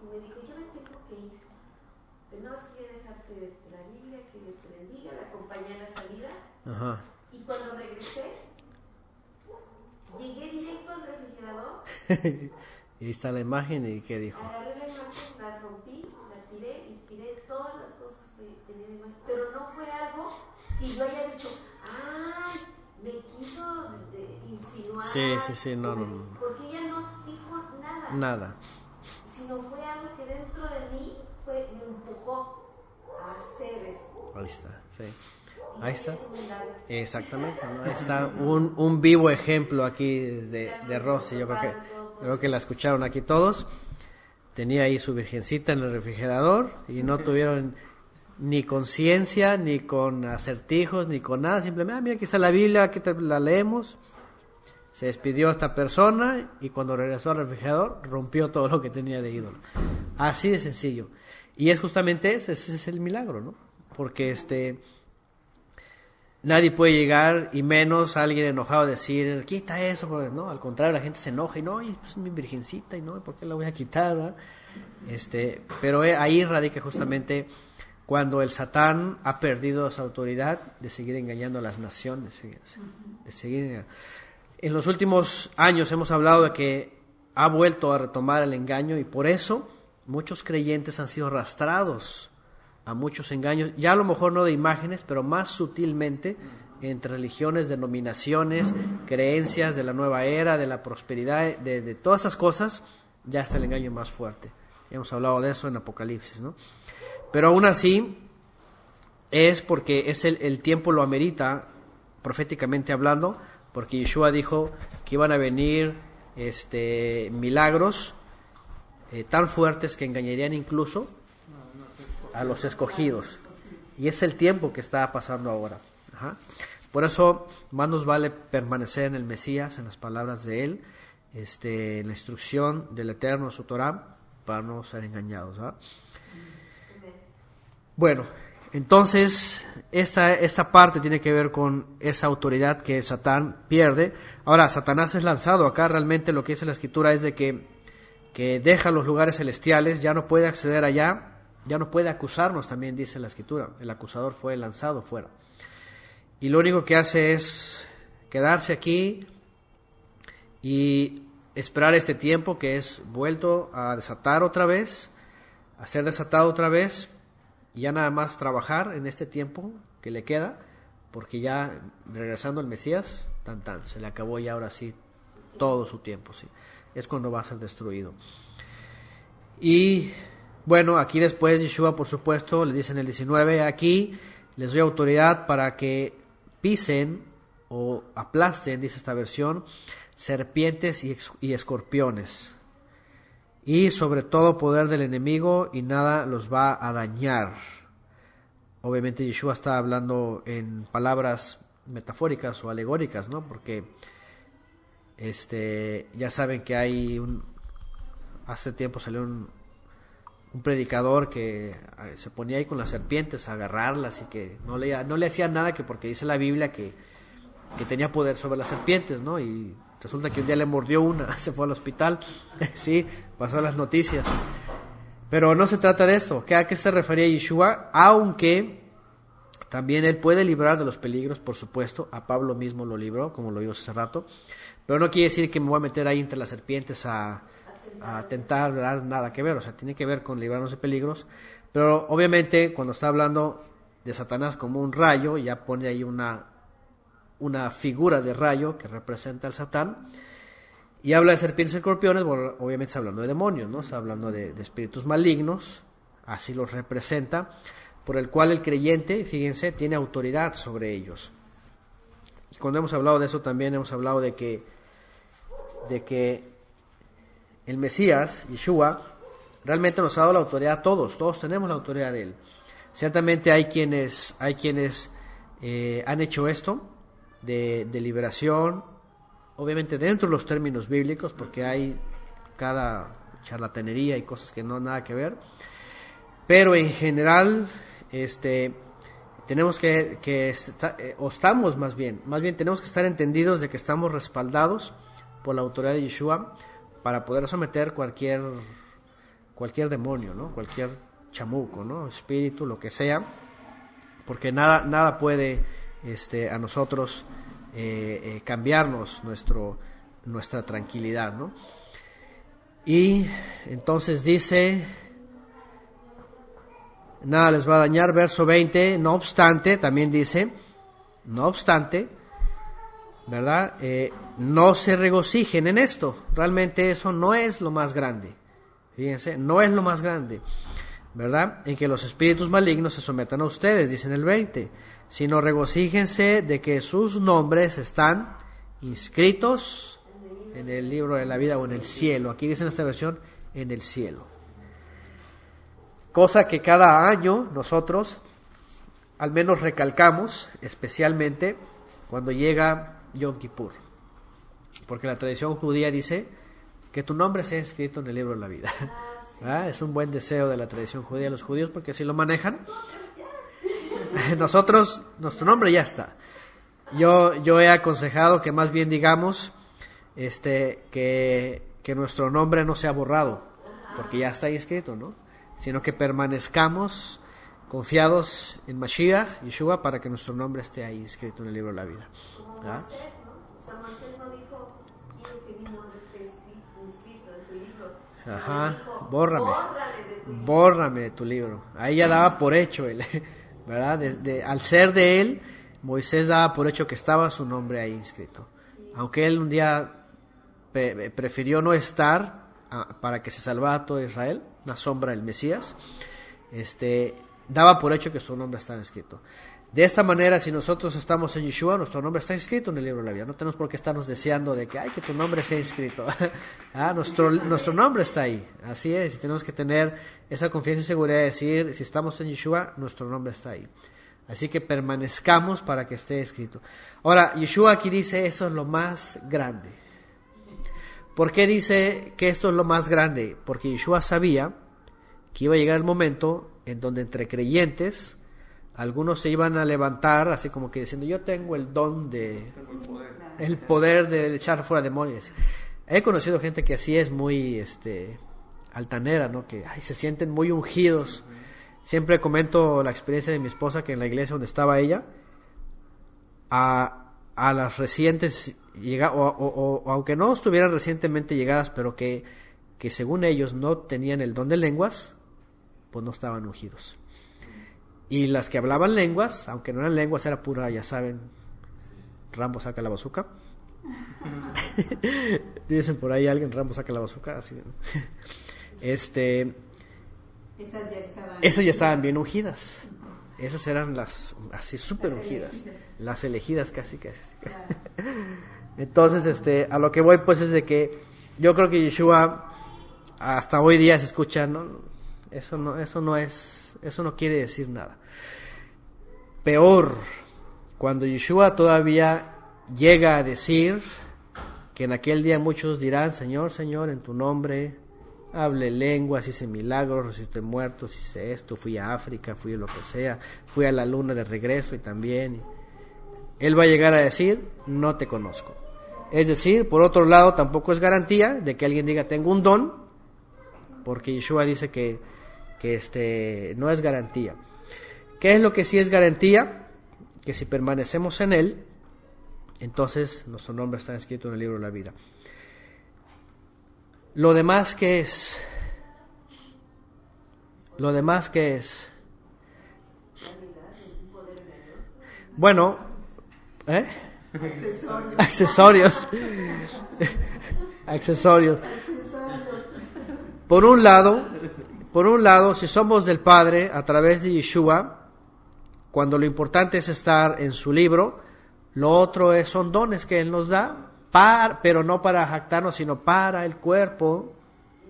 y me dijo, yo me tengo que ir. no, es que quiere dejarte la Biblia, que Dios te bendiga, la acompañé a la salida. Ajá. Y cuando regresé, llegué directo al refrigerador. Y ahí está la imagen, ¿y qué dijo? Agarré la imagen, la rompí, la tiré y tiré todas las cosas que tenía de imagen. Pero no fue algo que yo haya dicho, ¡ay! Me quiso insinuar. Sí, no. Porque ella no dijo nada. Nada. Sino fue algo que dentro de mí me empujó a hacer eso. Ahí está, sí. Y Ahí sí, está. es un milagro. Exactamente, ¿no? Ahí está un vivo ejemplo aquí de Rosy. Yo creo que la escucharon aquí todos. Tenía ahí su virgencita en el refrigerador y no tuvieron ni conciencia, ni con acertijos, ni con nada. Simplemente, mira, aquí está la Biblia, aquí la leemos. Se despidió esta persona y cuando regresó al refrigerador rompió todo lo que tenía de ídolo. Así de sencillo. Y es justamente ese es el milagro, ¿no? Porque nadie puede llegar, y menos alguien enojado, decir, quita eso, no, al contrario, la gente se enoja y no, es mi virgencita y no, ¿por qué la voy a quitar? ¿verdad? Pero ahí radica justamente cuando el Satán ha perdido esa autoridad de seguir engañando a las naciones, fíjense, de seguir. En los últimos años hemos hablado de que ha vuelto a retomar el engaño y por eso muchos creyentes han sido arrastrados a muchos engaños, ya a lo mejor no de imágenes, pero más sutilmente entre religiones, denominaciones, creencias de la nueva era, de la prosperidad, de todas esas cosas, ya está el engaño más fuerte. Ya hemos hablado de eso en Apocalipsis, ¿no? Pero aún así es porque el tiempo lo amerita, proféticamente hablando, porque Yeshua dijo que iban a venir milagros tan fuertes que engañarían incluso a los escogidos. Y es el tiempo que está pasando ahora. Ajá. Por eso más nos vale permanecer en el Mesías, en las palabras de Él, en la instrucción del Eterno, su Torah, para no ser engañados. ¿verdad? Bueno, entonces esta parte tiene que ver con esa autoridad que Satán pierde. Ahora, Satanás es lanzado. Acá realmente lo que dice la Escritura es de que deja los lugares celestiales, ya no puede acceder allá, ya no puede acusarnos, también dice la Escritura. El acusador fue lanzado fuera. Y lo único que hace es quedarse aquí y esperar este tiempo que es vuelto a desatar otra vez, a ser desatado otra vez, y ya nada más trabajar en este tiempo que le queda, porque ya regresando el Mesías, se le acabó ya ahora sí todo su tiempo, sí. Es cuando va a ser destruido. Y bueno, aquí después Yeshua, por supuesto, le dice en el 19, aquí les doy autoridad para que pisen o aplasten, dice esta versión, serpientes y escorpiones, y sobre todo poder del enemigo, y nada los va a dañar. Obviamente Yeshua está hablando en palabras metafóricas o alegóricas, ¿no? Porque ya saben que hay hace tiempo salió un predicador que se ponía ahí con las serpientes a agarrarlas y que no le hacía nada, que porque dice la Biblia que tenía poder sobre las serpientes, ¿no? Y resulta que un día le mordió una, se fue al hospital, sí, pasó a las noticias. Pero no se trata de esto. ¿A qué se refería Yeshua? Aunque también él puede librar de los peligros, por supuesto. A Pablo mismo lo libró, como lo vimos hace rato. Pero no quiere decir que me voy a meter ahí entre las serpientes a tentar, ¿verdad? Nada que ver. O sea, tiene que ver con librarnos de peligros. Pero obviamente cuando está hablando de Satanás como un rayo, ya pone ahí una figura de rayo que representa al Satán. Y habla de serpientes y escorpiones, bueno, obviamente está hablando de demonios, ¿no? Está hablando de espíritus malignos, así los representa, por el cual el creyente, fíjense, tiene autoridad sobre ellos. Y cuando hemos hablado de eso también hemos hablado de que el Mesías, Yeshua, realmente nos ha dado la autoridad a todos tenemos la autoridad de Él. Ciertamente hay quienes han hecho esto, de liberación, obviamente dentro de los términos bíblicos, porque hay cada charlatanería y cosas que no nada que ver, pero en general tenemos estamos más bien tenemos que estar entendidos de que estamos respaldados por la autoridad de Yeshua para poder someter cualquier demonio, ¿no? Cualquier chamuco, ¿no? Espíritu, lo que sea, porque nada puede a nosotros cambiarnos nuestra tranquilidad, ¿no? Y entonces dice, nada les va a dañar, verso 20, no obstante, también dice, no obstante, ¿verdad? No se regocijen en esto, realmente eso no es lo más grande, fíjense, no es lo más grande, ¿verdad? En que los espíritus malignos se sometan a ustedes, dice en el 20, sino regocíjense de que sus nombres están inscritos en el libro de la vida o en el cielo. Aquí dice en esta versión, en el cielo. Cosa que cada año nosotros al menos recalcamos, especialmente cuando llega Yom Kippur. Porque la tradición judía dice que tu nombre sea escrito en el libro de la vida. ¿Ah? Es un buen deseo de la tradición judía de los judíos, porque si lo manejan, nosotros, nuestro nombre ya está. Yo he aconsejado que más bien digamos que nuestro nombre no sea borrado, porque ya está ahí escrito, ¿no? Sino que permanezcamos confiados en Mashiach, Yeshua, para que nuestro nombre esté ahí escrito en el libro de la vida. ¿Ah? San Moisés no dijo, quiero que mi nombre esté inscrito en tu libro. Ajá, Dijo, bórrame de tu libro. Ahí ya daba por hecho él, ¿verdad? Al ser de él, Moisés daba por hecho que estaba su nombre ahí inscrito. Aunque él un día prefirió no estar para que se salvara todo Israel, una sombra del Mesías, daba por hecho que su nombre estaba escrito. De esta manera, si nosotros estamos en Yeshua, nuestro nombre está inscrito en el libro de la vida. No tenemos por qué estarnos deseando de que tu nombre sea inscrito. Nuestro nombre está ahí. Así es, y tenemos que tener esa confianza y seguridad de decir, si estamos en Yeshua, nuestro nombre está ahí. Así que permanezcamos para que esté escrito. Ahora, Yeshua aquí dice, eso es lo más grande. ¿Por qué dice que esto es lo más grande? Porque Yeshua sabía que iba a llegar el momento en donde entre creyentes algunos se iban a levantar así como que diciendo, yo tengo el don el poder de echar fuera demonios. He conocido gente que así es muy altanera, ¿no? Que se sienten muy ungidos. Siempre comento la experiencia de mi esposa, que en la iglesia donde estaba ella, a las recientes o aunque no estuvieran recientemente llegadas, pero que según ellos no tenían el don de lenguas, pues no estaban ungidos. Y las que hablaban lenguas, aunque no eran lenguas, era pura, ya saben, Rambo saca la bazuca. Dicen por ahí alguien, Rambo saca la bazuca, así. Esas ya estaban bien ungidas. Esas eran las así súper ungidas, las elegidas casi. Entonces, a lo que voy pues es de que yo creo que Yeshua hasta hoy día se escucha, ¿no? Eso no quiere decir nada. Peor, cuando Yeshua todavía llega a decir que en aquel día muchos dirán, Señor, Señor, en tu nombre hablé lenguas, hice milagros, resucité muertos, hice esto, fui a África, fui a lo que sea, fui a la luna de regreso y también. Él va a llegar a decir, no te conozco. Es decir, por otro lado, tampoco es garantía de que alguien diga, tengo un don, porque Yeshua dice que no es garantía. ¿Qué es lo que sí es garantía? Que si permanecemos en Él, entonces nuestro nombre está escrito en el libro de la vida. Lo demás, ¿qué es? Bueno, accesorios. Por un lado, si somos del Padre a través de Yeshua, cuando lo importante es estar en su libro, lo otro son dones que Él nos da, pero no para jactarnos, sino para el cuerpo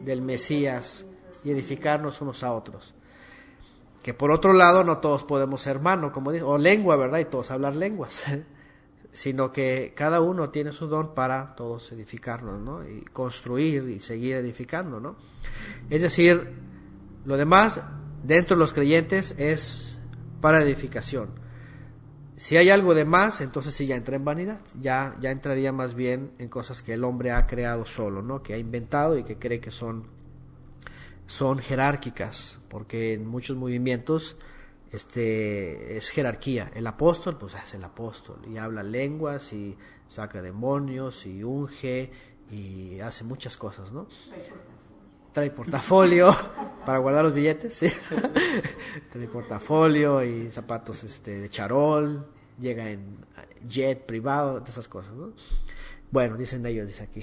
del Mesías y edificarnos unos a otros. Que por otro lado, no todos podemos ser mano, como dice, o lengua, ¿verdad? Y todos hablar lenguas, sino que cada uno tiene su don para todos edificarnos, ¿no? Y construir y seguir edificando, ¿no? Es decir, lo demás dentro de los creyentes es para edificación. Si hay algo de más, entonces sí ya entra en vanidad, ya entraría más bien en cosas que el hombre ha creado solo, ¿no? Que ha inventado y que cree que son son jerárquicas, porque en muchos movimientos es jerarquía. El apóstol, pues es el apóstol, y habla lenguas, y saca demonios, y unge, y hace muchas cosas, ¿no? Trae portafolio para guardar los billetes, ¿sí? Trae portafolio y zapatos de charol, llega en jet privado, de esas cosas, ¿no? Bueno, dicen ellos, dice aquí,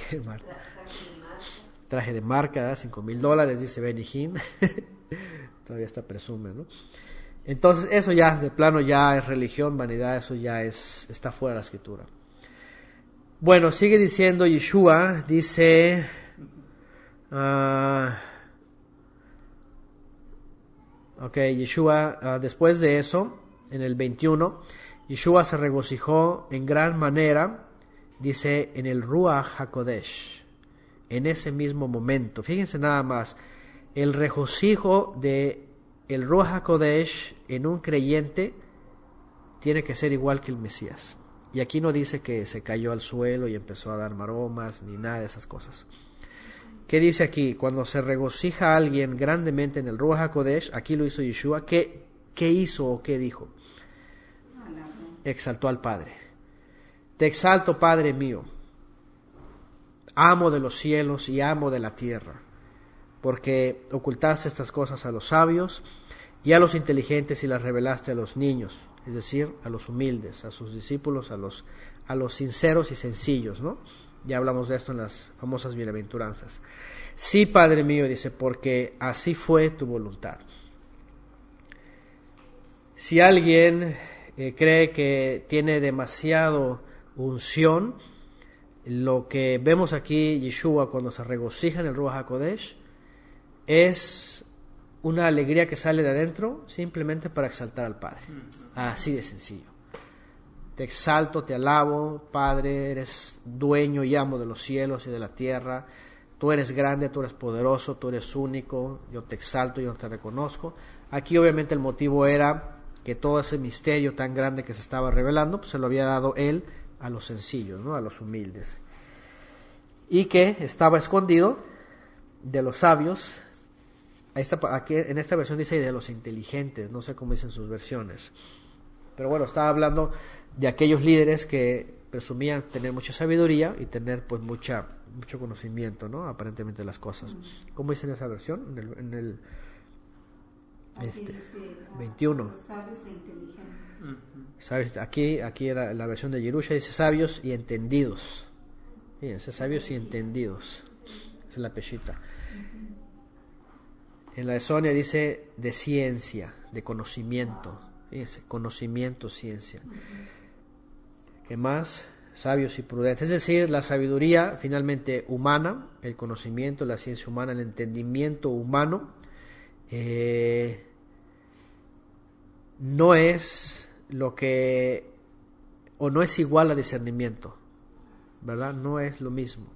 traje de marca, $5,000, dice Benny Hinn. Todavía está presume, ¿no? Entonces eso ya, de plano, ya es religión, vanidad, eso ya está fuera de la escritura. Bueno, sigue diciendo Yeshua, dice... Yeshua, después de eso, en el 21, Yeshua se regocijó en gran manera, dice, en el Ruach HaKodesh, en ese mismo momento. Fíjense nada más, el regocijo de el Ruach HaKodesh en un creyente tiene que ser igual que el Mesías. Y aquí no dice que se cayó al suelo y empezó a dar maromas, ni nada de esas cosas. ¿Qué dice aquí? Cuando se regocija a alguien grandemente en el Ruach HaKodesh, aquí lo hizo Yeshua, ¿qué hizo o qué dijo? Exaltó al Padre. Te exalto, Padre mío, amo de los cielos y amo de la tierra, porque ocultaste estas cosas a los sabios y a los inteligentes y las revelaste a los niños, es decir, a los humildes, a sus discípulos, a los sinceros y sencillos, ¿no? Ya hablamos de esto en las famosas bienaventuranzas. Sí, Padre mío, dice, porque así fue tu voluntad. Si alguien cree que tiene demasiado unción, lo que vemos aquí, Yeshua, cuando se regocija en el Ruach HaKodesh, es una alegría que sale de adentro simplemente para exaltar al Padre. Así de sencillo. Te exalto, te alabo, Padre, eres dueño y amo de los cielos y de la tierra. Tú eres grande, tú eres poderoso, tú eres único, yo te exalto, yo te reconozco. Aquí obviamente el motivo era que todo ese misterio tan grande que se estaba revelando, pues se lo había dado Él a los sencillos, ¿no? A los humildes. Y que estaba escondido de los sabios. Aquí en esta versión dice de los inteligentes, no sé cómo dicen sus versiones. Pero bueno, estaba hablando de aquellos líderes que presumían tener mucha sabiduría y tener pues mucho conocimiento, ¿no? Aparentemente de las cosas. ¿Cómo dice en esa versión? En el dice, 21. Los sabios e inteligentes. ¿Sabes? Aquí era la versión de Yerusha, dice sabios y entendidos. Fíjense, sabios y entendidos. Esa es la peshita. En la de Sonia dice de ciencia, de conocimiento. Fíjense, conocimiento, ciencia. ¿Qué más? Sabios y prudentes. Es decir, la sabiduría finalmente humana, el conocimiento, la ciencia humana, el entendimiento humano, no es lo que, o no es igual a discernimiento, ¿verdad? No es lo mismo.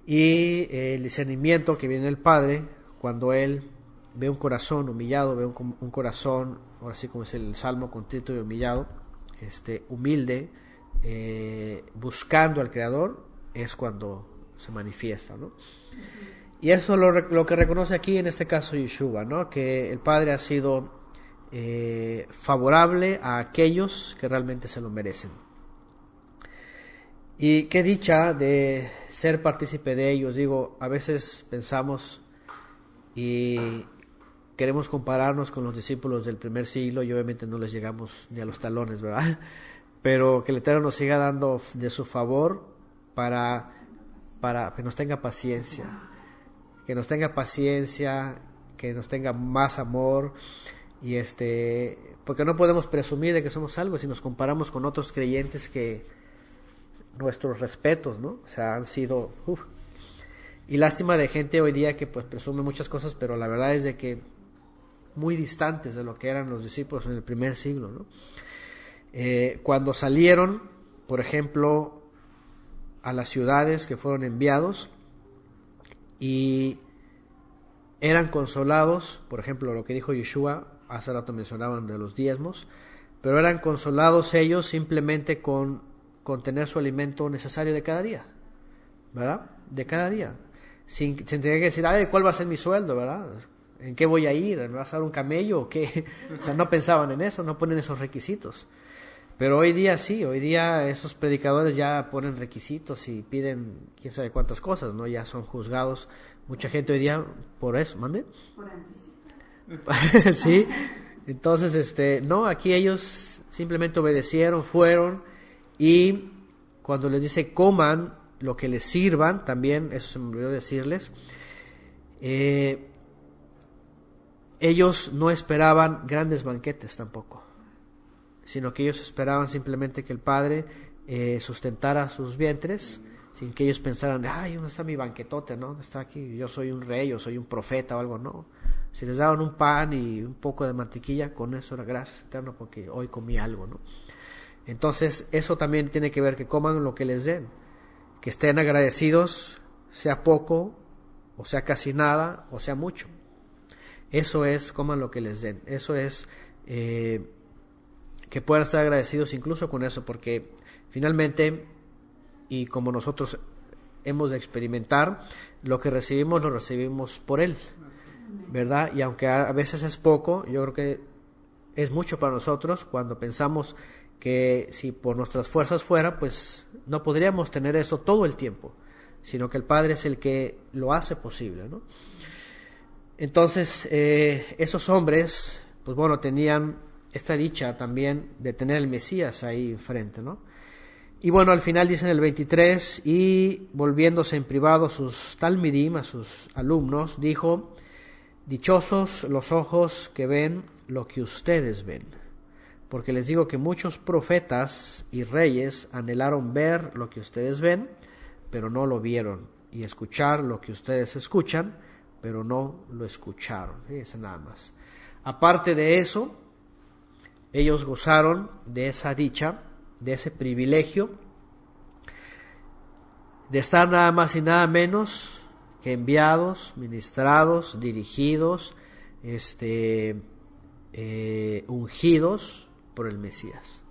Y el discernimiento que viene del Padre, cuando Él ve un corazón humillado, ve un corazón, ahora sí como es el Salmo, contrito y humillado, humilde, buscando al Creador, es cuando se manifiesta, ¿no? Y eso es lo que reconoce aquí en este caso Yeshua, ¿no? Que el Padre ha sido favorable a aquellos que realmente se lo merecen. Y qué dicha de ser partícipe de ellos. Digo, a veces pensamos y queremos compararnos con los discípulos del primer siglo y obviamente no les llegamos ni a los talones, ¿verdad? Pero que el Eterno nos siga dando de su favor para que nos tenga paciencia, que nos tenga más amor, y porque no podemos presumir de que somos algo si nos comparamos con otros creyentes que nuestros respetos, ¿no? O sea, han sido y lástima de gente hoy día que pues presume muchas cosas, pero la verdad es de que muy distantes de lo que eran los discípulos en el primer siglo, ¿no? Cuando salieron, por ejemplo, a las ciudades que fueron enviados y eran consolados, por ejemplo, lo que dijo Yeshua, hace rato mencionaban de los diezmos, pero eran consolados ellos simplemente con tener su alimento necesario de cada día, ¿verdad? De cada día. sin tener que decir, ay, ¿cuál va a ser mi sueldo, verdad? ¿En qué voy a ir? ¿Me vas a dar un camello o qué? O sea, no pensaban en eso, no ponen esos requisitos. Pero hoy día sí, hoy día esos predicadores ya ponen requisitos y piden quién sabe cuántas cosas, ¿no? Ya son juzgados. Mucha gente hoy día por eso, ¿mande? Por anticipo. Sí. Entonces, no, aquí ellos simplemente obedecieron, fueron, y cuando les dice coman lo que les sirvan, también, eso se me olvidó decirles, ellos no esperaban grandes banquetes tampoco, sino que ellos esperaban simplemente que el Padre sustentara sus vientres, sin que ellos pensaran, ay, ¿dónde está mi banquetote? ¿No? ¿Dónde está aquí? Yo soy un rey, yo soy un profeta o algo, no. Si les daban un pan y un poco de mantequilla, con eso era gracias eterno porque hoy comí algo, ¿no? Entonces, eso también tiene que ver que coman lo que les den, que estén agradecidos, sea poco, o sea casi nada, o sea mucho. Eso es, coman lo que les den. Eso es que puedan estar agradecidos incluso con eso, porque finalmente, y como nosotros hemos de experimentar, lo que recibimos lo recibimos por Él, ¿verdad? Y aunque a veces es poco, yo creo que es mucho para nosotros cuando pensamos que si por nuestras fuerzas fuera, pues no podríamos tener eso todo el tiempo, sino que el Padre es el que lo hace posible, ¿no? Entonces, esos hombres, pues bueno, tenían esta dicha también de tener el Mesías ahí enfrente, ¿no? Y bueno, al final dicen el 23, y volviéndose en privado a sus talmidim, a sus alumnos, dijo, dichosos los ojos que ven lo que ustedes ven, porque les digo que muchos profetas y reyes anhelaron ver lo que ustedes ven, pero no lo vieron, y escuchar lo que ustedes escuchan, pero no lo escucharon. Fíjense nada más. Aparte de eso, ellos gozaron de esa dicha, de ese privilegio, de estar nada más y nada menos que enviados, ministrados, dirigidos, ungidos por el Mesías.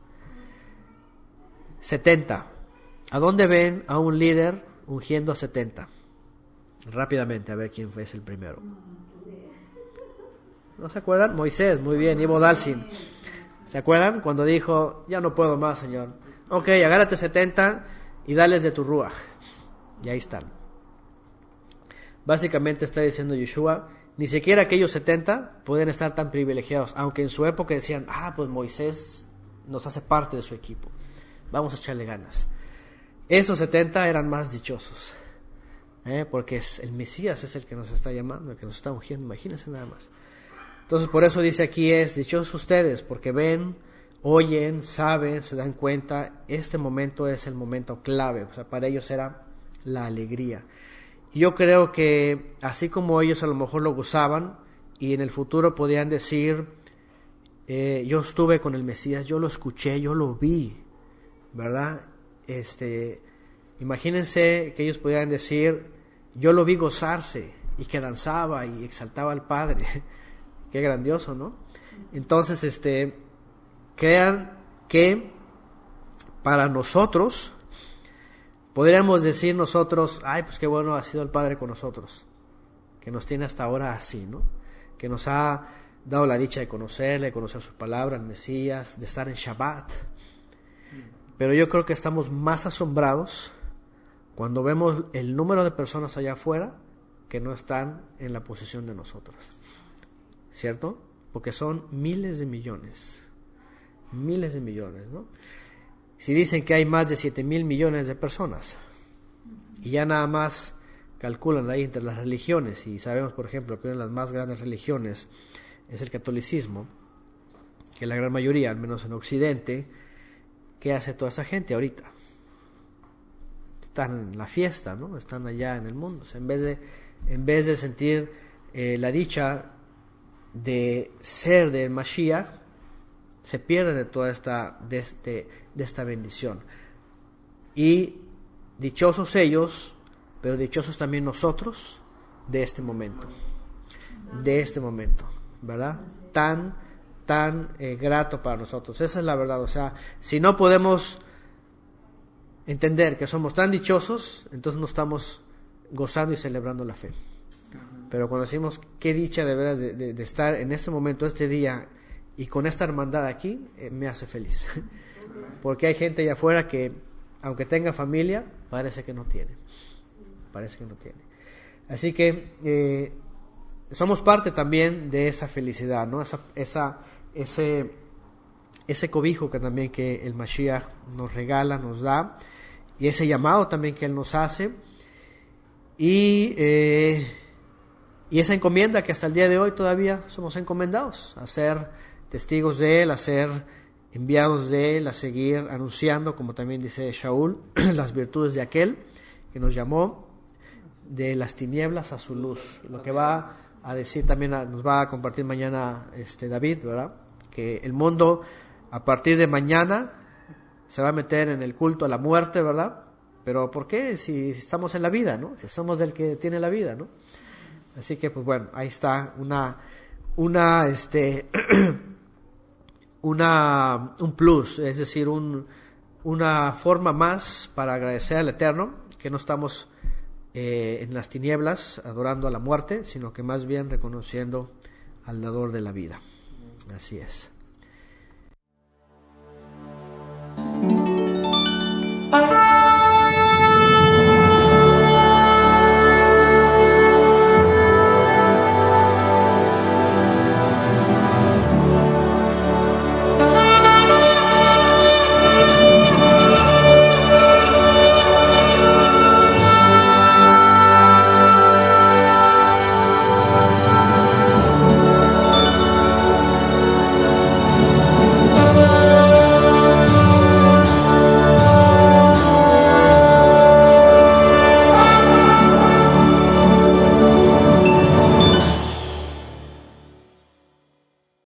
70. ¿A dónde ven a un líder ungiendo a 70? Rápidamente, a ver quién fue el primero. ¿No se acuerdan? Moisés, muy bien, Ivo Dalsin. ¿Se acuerdan? Cuando dijo, ya no puedo más, Señor. Ok, agárrate 70 y dales de tu ruaj. Y ahí están. Básicamente está diciendo Yeshua, ni siquiera aquellos 70 pueden estar tan privilegiados, aunque en su época decían, pues Moisés nos hace parte de su equipo, vamos a echarle ganas. Esos 70 eran más dichosos, porque el Mesías es el que nos está llamando, el que nos está ungiendo, imagínense nada más. Entonces por eso dice aquí dichosos ustedes, porque ven, oyen, saben, se dan cuenta, este momento es el momento clave, o sea, para ellos era la alegría. Y yo creo que así como ellos a lo mejor lo gozaban, y en el futuro podían decir, yo estuve con el Mesías, yo lo escuché, yo lo vi, ¿verdad? Imagínense que ellos pudieran decir, yo lo vi gozarse, y que danzaba y exaltaba al Padre. Qué grandioso, ¿no? Entonces, crean que para nosotros, podríamos decir nosotros, pues qué bueno ha sido el Padre con nosotros, que nos tiene hasta ahora así, ¿no? Que nos ha dado la dicha de conocerle, de conocer su palabra, el Mesías, de estar en Shabbat. Pero yo creo que estamos más asombrados cuando vemos el número de personas allá afuera que no están en la posición de nosotros, ¿cierto? Porque son miles de millones, ¿no? Si dicen que hay más de 7,000 millones de personas, y ya nada más calculan ahí entre las religiones, y sabemos, por ejemplo, que una de las más grandes religiones es el catolicismo, que la gran mayoría, al menos en Occidente, ¿qué hace toda esa gente ahorita? Están en la fiesta, ¿no? Están allá en el mundo. O sea, en vez de sentir la dicha de ser del Mashiach, se pierde de toda esta bendición. Y dichosos ellos, pero dichosos también nosotros de este momento, ¿verdad? Tan grato para nosotros. Esa es la verdad. O sea, si no podemos entender que somos tan dichosos, entonces no estamos gozando y celebrando la fe. Pero cuando decimos qué dicha de veras de estar en este momento, este día, y con esta hermandad aquí, me hace feliz. Porque hay gente allá afuera que, aunque tenga familia, parece que no tiene. Así que somos parte también de esa felicidad, ¿no? Ese cobijo que también que el Mashiach nos regala, nos da, y ese llamado también que Él nos hace, y esa encomienda que hasta el día de hoy todavía somos encomendados a ser testigos de Él, a ser enviados de Él, a seguir anunciando, como también dice Shaul, las virtudes de aquel que nos llamó de las tinieblas a su luz. Lo que va a decir también, nos va a compartir mañana David, ¿verdad? Que el mundo a partir de mañana se va a meter en el culto a la muerte, ¿verdad? Pero ¿por qué? Si estamos en la vida, ¿no? Si somos del que tiene la vida, ¿no? Así que, pues bueno, ahí está un plus, es decir, una forma más para agradecer al Eterno, que no estamos en las tinieblas adorando a la muerte, sino que más bien reconociendo al dador de la vida. Así es.